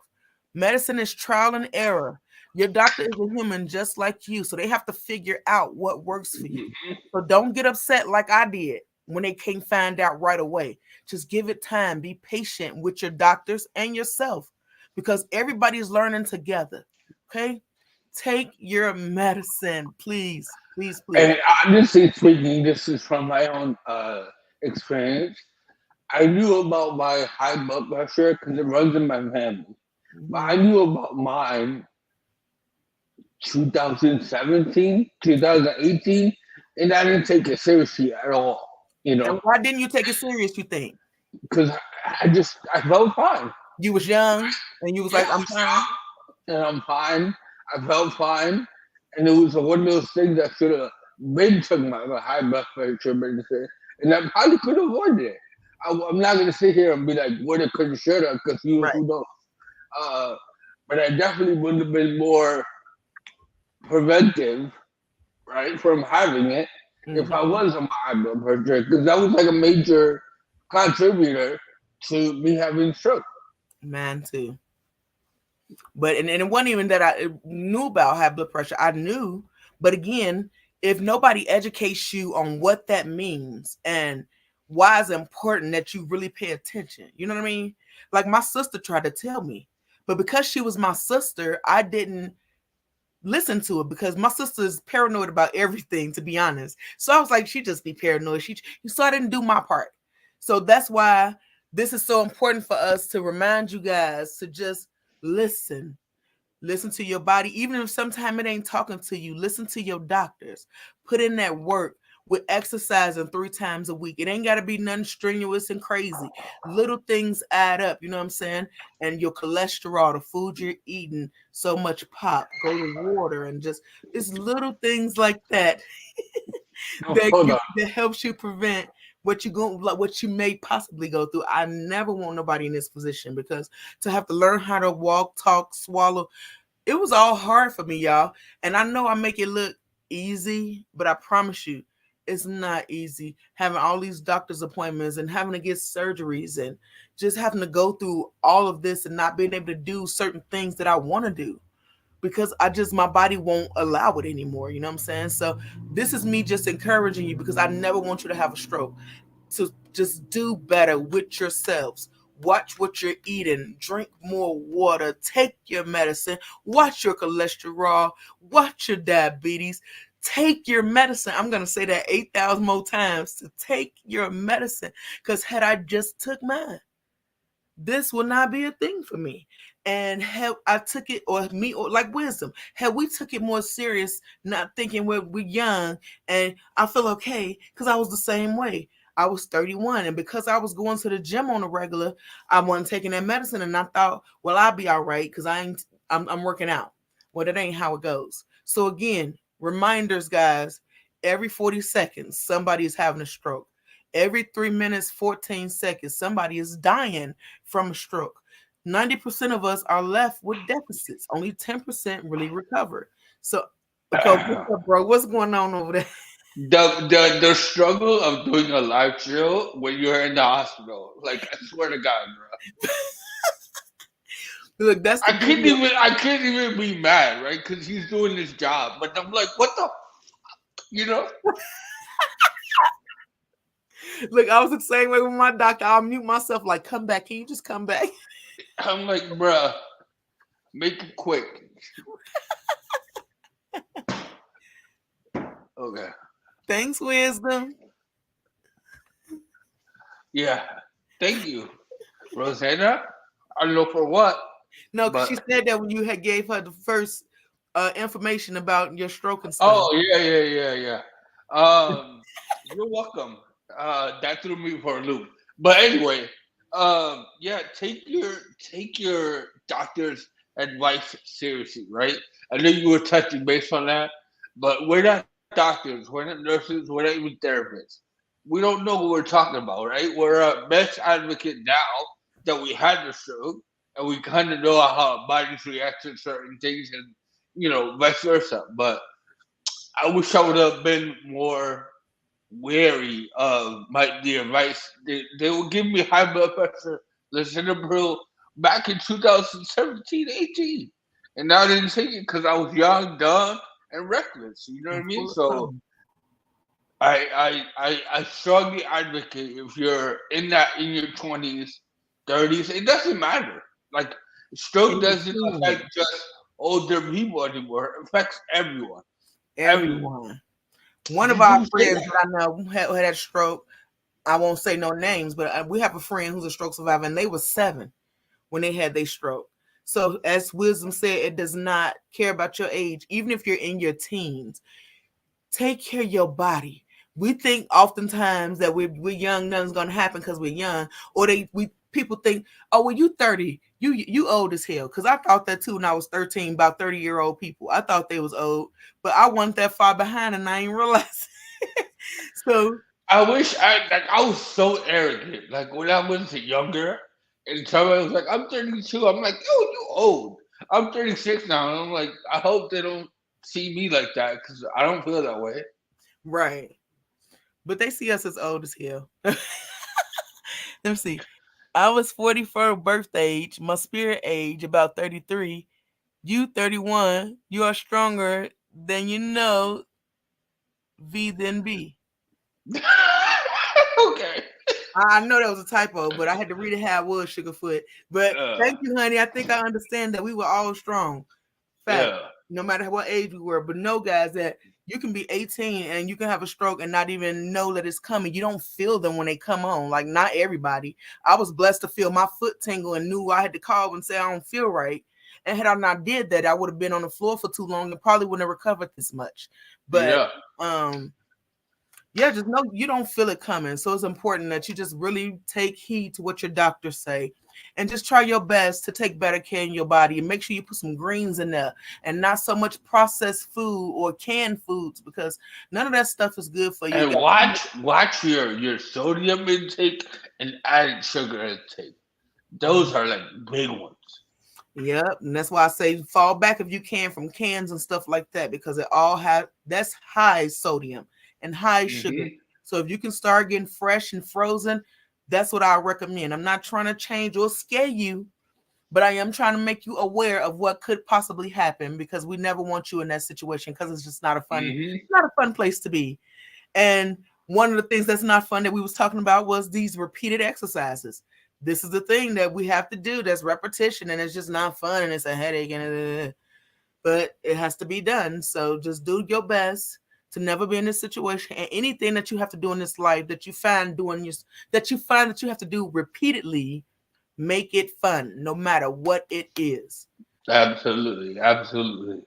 Speaker 1: Medicine is trial and error. Your doctor is a human just like you, so they have to figure out what works for you. So don't get upset like I did when they can't find out right away. Just give it time. Be patient with your doctors and yourself because everybody's learning together. Okay? Take your medicine, please. Please, please.
Speaker 4: And honestly speaking, this is from my own experience. I knew about my high blood pressure because it runs in my family. But I
Speaker 1: Mhm.
Speaker 4: knew about mine 2017, 2018, and I didn't take it seriously at all.
Speaker 1: And why didn't you take it serious, you think?
Speaker 4: Because I felt fine.
Speaker 1: You was young and you was
Speaker 4: Yeah,
Speaker 1: like,
Speaker 4: I
Speaker 1: I'm
Speaker 4: was
Speaker 1: fine.
Speaker 4: young and I'm fine. I felt fine, and it was one of those things that should have been took my high blood pressure medicine, and I probably could have avoided it. I'm not gonna sit here and be like, woulda, coulda, shoulda, because
Speaker 1: Right.
Speaker 4: who knows. Uh, but I definitely would have been more preventive, right, from having it if I
Speaker 1: Hmm.
Speaker 4: was on my high blood pressure, because that was like a major contributor to me having stroke.
Speaker 1: Man, too. And it wasn't even that I knew about high blood pressure. I knew, but again, if nobody educates you on what that means and why it's important that you really pay attention, you know what I mean? Like my sister tried to tell me, but because she was my sister, I didn't listen to it because my sister is paranoid about everything, to be honest. So I was like, she just be paranoid. So I didn't do my part. So that's why this is so important for us to remind you guys to just listen. Listen to your body, even if sometimes it ain't talking to you. Listen to your doctors. Put in that work with exercising 3 times a week. It ain't got to be nothing strenuous and crazy. Little things add up, you know what I'm saying? And your cholesterol, the food you're eating, so much pop, go to water, and just it's little things like that
Speaker 4: Oh, hold on.
Speaker 1: that helps you prevent what you go like what you may possibly go through. I never want nobody in this position because to have to learn how to walk, talk, swallow, it was all hard for me, y'all. And I know I make it look easy, but I promise you, it's not easy having all these doctor's appointments and having to get surgeries and just having to go through all of this and not being able to do certain things that I want to do because my body won't allow it anymore. You know what I'm saying? So this is me just encouraging you because I never want you to have a stroke. To just do better with yourselves. Watch what you're eating. Drink more water. Take your medicine. Watch your cholesterol. Watch your diabetes. Take your medicine. I'm going to say that 8,000 more times to take your medicine because had I just took mine, this will not be a thing for me. And had I took it or me or like wisdom, had we took it more serious, not thinking we're young and I feel okay because I was the same way. I was 31 and because I was going to the gym on a regular, I wasn't taking that medicine and I thought, well, I'll be all right because I'm working out. Well, that ain't how it goes. So again, reminders, guys, every 40 seconds, somebody is having a stroke. Every 3 minutes, 14 seconds, somebody is dying from a stroke. 90% of us are left with deficits. Only 10% really recover. So, okay, what's up, bro? What's going on over there?
Speaker 4: The struggle of doing a live show when you're in the hospital. Like I swear to God, bro.
Speaker 1: Look, that's the beauty.
Speaker 4: I can't even be mad, right? Because he's doing his job. But I'm like, what the, you know?
Speaker 1: Look, I was the same way with my doctor. I'll mute myself, like, come back. Can you just come back?
Speaker 4: I'm like, bruh, make it quick. Okay.
Speaker 1: Thanks, wisdom.
Speaker 4: Yeah. Thank you, Rosanna. I don't know for what.
Speaker 1: No, because she
Speaker 4: But
Speaker 1: said that when you had gave her the first information about your stroke and stuff.
Speaker 4: oh yeah. You're welcome. That threw me for a loop. But anyway, yeah, take your doctor's advice seriously, right? I know you were touching base on that, but we're not doctors, we're not nurses, we're not even therapists. We don't know what we're talking about, right? We're a best advocate now that we had the stroke, and we kind of know how our bodies react to certain things, and vice versa. But I wish I would have been more wary of the advice. They would give me high blood pressure, lisinopril back in 2017, 18. And I didn't take it because I was young, dumb, and reckless. You know what I
Speaker 1: And
Speaker 4: mean?
Speaker 1: full of
Speaker 4: So
Speaker 1: fun.
Speaker 4: I strongly advocate if you're in your 20s, 30s, it doesn't matter. Like stroke
Speaker 1: In your
Speaker 4: doesn't
Speaker 1: teens,
Speaker 4: affect just older people anymore. It affects everyone. Everyone.
Speaker 1: everyone. One of
Speaker 4: Did
Speaker 1: our
Speaker 4: you say
Speaker 1: friends
Speaker 4: that?
Speaker 1: that I know had a stroke. I won't say no names, but we have a friend who's a stroke survivor, and they were 7 when they had their stroke. So, as Wisdom said, it does not care about your age, even if you're in your teens. Take care of your body. We think oftentimes that we're young, nothing's gonna happen because we're young, or we people think, oh well, you 30, you old as hell. Because I thought that too when I was 13, about 30-year-old people. I thought they was old, but I wasn't that far behind, and I didn't realize. So
Speaker 4: I wish I was so arrogant. Like when I was younger, and somebody was like, "I'm 32." I'm like, "Yo, you old." I'm 36 now, and I'm like, I hope they don't see me like that because I don't feel that way.
Speaker 1: right, but they see us as old as hell. Let me see. I was 44 birthday age, my spirit age about 33. You 31. You are stronger than you know. V than B.
Speaker 4: Okay.
Speaker 1: I know that was a typo, but I had to read it how it was, Sugarfoot. But
Speaker 4: Uh,
Speaker 1: thank you, honey. I think I understand that we were all strong. Fact,
Speaker 4: yeah.
Speaker 1: no matter what age we were. But know, guys, that you can be 18 and you can have a stroke and not even know that it's coming. You don't feel them when they come on. Like, not everybody. I was blessed to feel my foot tingle and knew I had to call and say I don't feel right. And had I not did that, I would have been on the floor for too long and probably wouldn't have recovered this much. But
Speaker 4: Yeah.
Speaker 1: um yeah, just know you don't feel it coming. So it's important that you just really take heed to what your doctors say and just try your best to take better care of your body and make sure you put some greens in there and not so much processed food or canned foods because none of that stuff is good for you.
Speaker 4: And watch your sodium intake and added sugar intake. Those are like big ones.
Speaker 1: Yep, and that's why I say fall back if you can from cans and stuff like that because it all have that's high sodium and high sugar.
Speaker 4: Hmm.
Speaker 1: So if you can start getting fresh and frozen, that's what I recommend. I'm not trying to change or scare you, but I am trying to make you aware of what could possibly happen because we never want you in that situation because it's just
Speaker 4: Hmm.
Speaker 1: not a fun place to be. And one of the things that's not fun that we was talking about was these repeated exercises. This is the thing that we have to do. That's repetition, and it's just not fun, and it's a headache, but it has to be done. So just do your best to never be in this situation. And anything that you have to do in this life that you find that you have to do repeatedly, make it fun, no matter what it is.
Speaker 4: Absolutely, absolutely.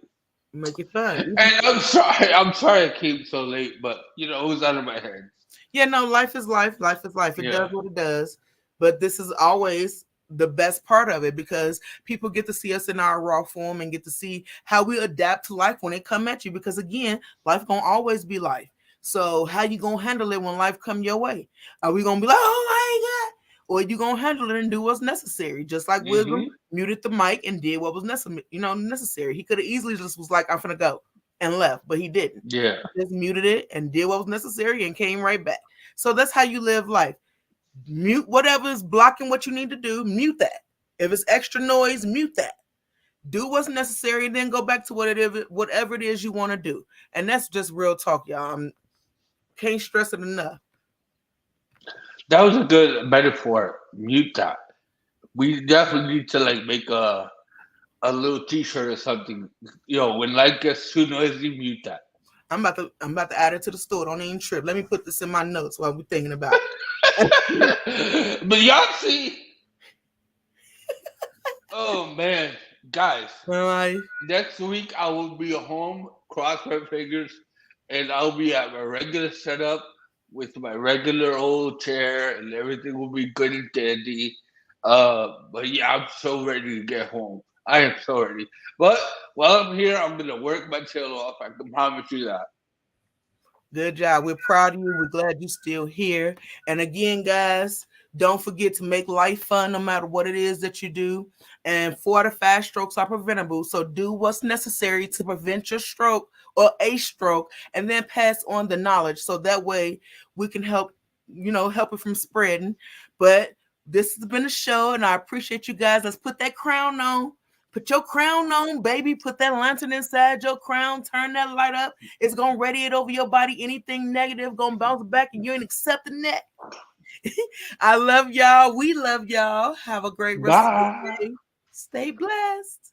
Speaker 1: Make it fun.
Speaker 4: And I'm sorry I came so late, but it was out of my head.
Speaker 1: Yeah, no, life is life. Life is life. It does
Speaker 4: Yeah.
Speaker 1: what it does. But this is always the best part of it because people get to see us in our raw form and get to see how we adapt to life when it come at you. Because again, life gonna always be life. So how you gonna handle it when life come your way? Are we gonna be like, oh my God? Or you gonna handle it and do what's necessary? Just like Wisdom
Speaker 4: Hmm.
Speaker 1: muted the mic and did what was necessary. He could have easily just was like, I'm gonna go and left, but he didn't.
Speaker 4: Yeah.
Speaker 1: Just muted it and did what was necessary and came right back. So that's how you live life. Mute whatever is blocking what you need to do, mute that. If it's extra noise, mute that. Do what's necessary and then go back to whatever it is you want to do. And that's just real talk, y'all. Can't stress it enough.
Speaker 4: That was a good metaphor. Mute that. We definitely need to like make a little T-shirt or something. Yo, when life gets too noisy, mute that.
Speaker 1: I'm about to add it to the store. Don't even trip. Let me put this in my notes while we're thinking about it.
Speaker 4: But y'all see, oh man, guys, next week I will be home, cross my fingers, and I'll be at my regular setup with my regular old chair, and everything will be good and dandy. But yeah, I'm so ready to get home. I am so ready. But while I'm here, I'm gonna work my tail off. I can promise you that.
Speaker 1: Good job. We're proud of you. We're glad you're still here. And again, guys, don't forget to make life fun no matter what it is that you do. And 4 out of 5 strokes are preventable. So do what's necessary to prevent your stroke or a stroke and then pass on the knowledge. So that way we can help it from spreading. But this has been a show and I appreciate you guys. Let's put that crown on. Put your crown on, baby. Put that lantern inside your crown. Turn that light up. It's going to radiate over your body. Anything negative going to bounce back and you ain't accepting that. I love y'all. We love y'all. Have a great rest of the day. Stay blessed.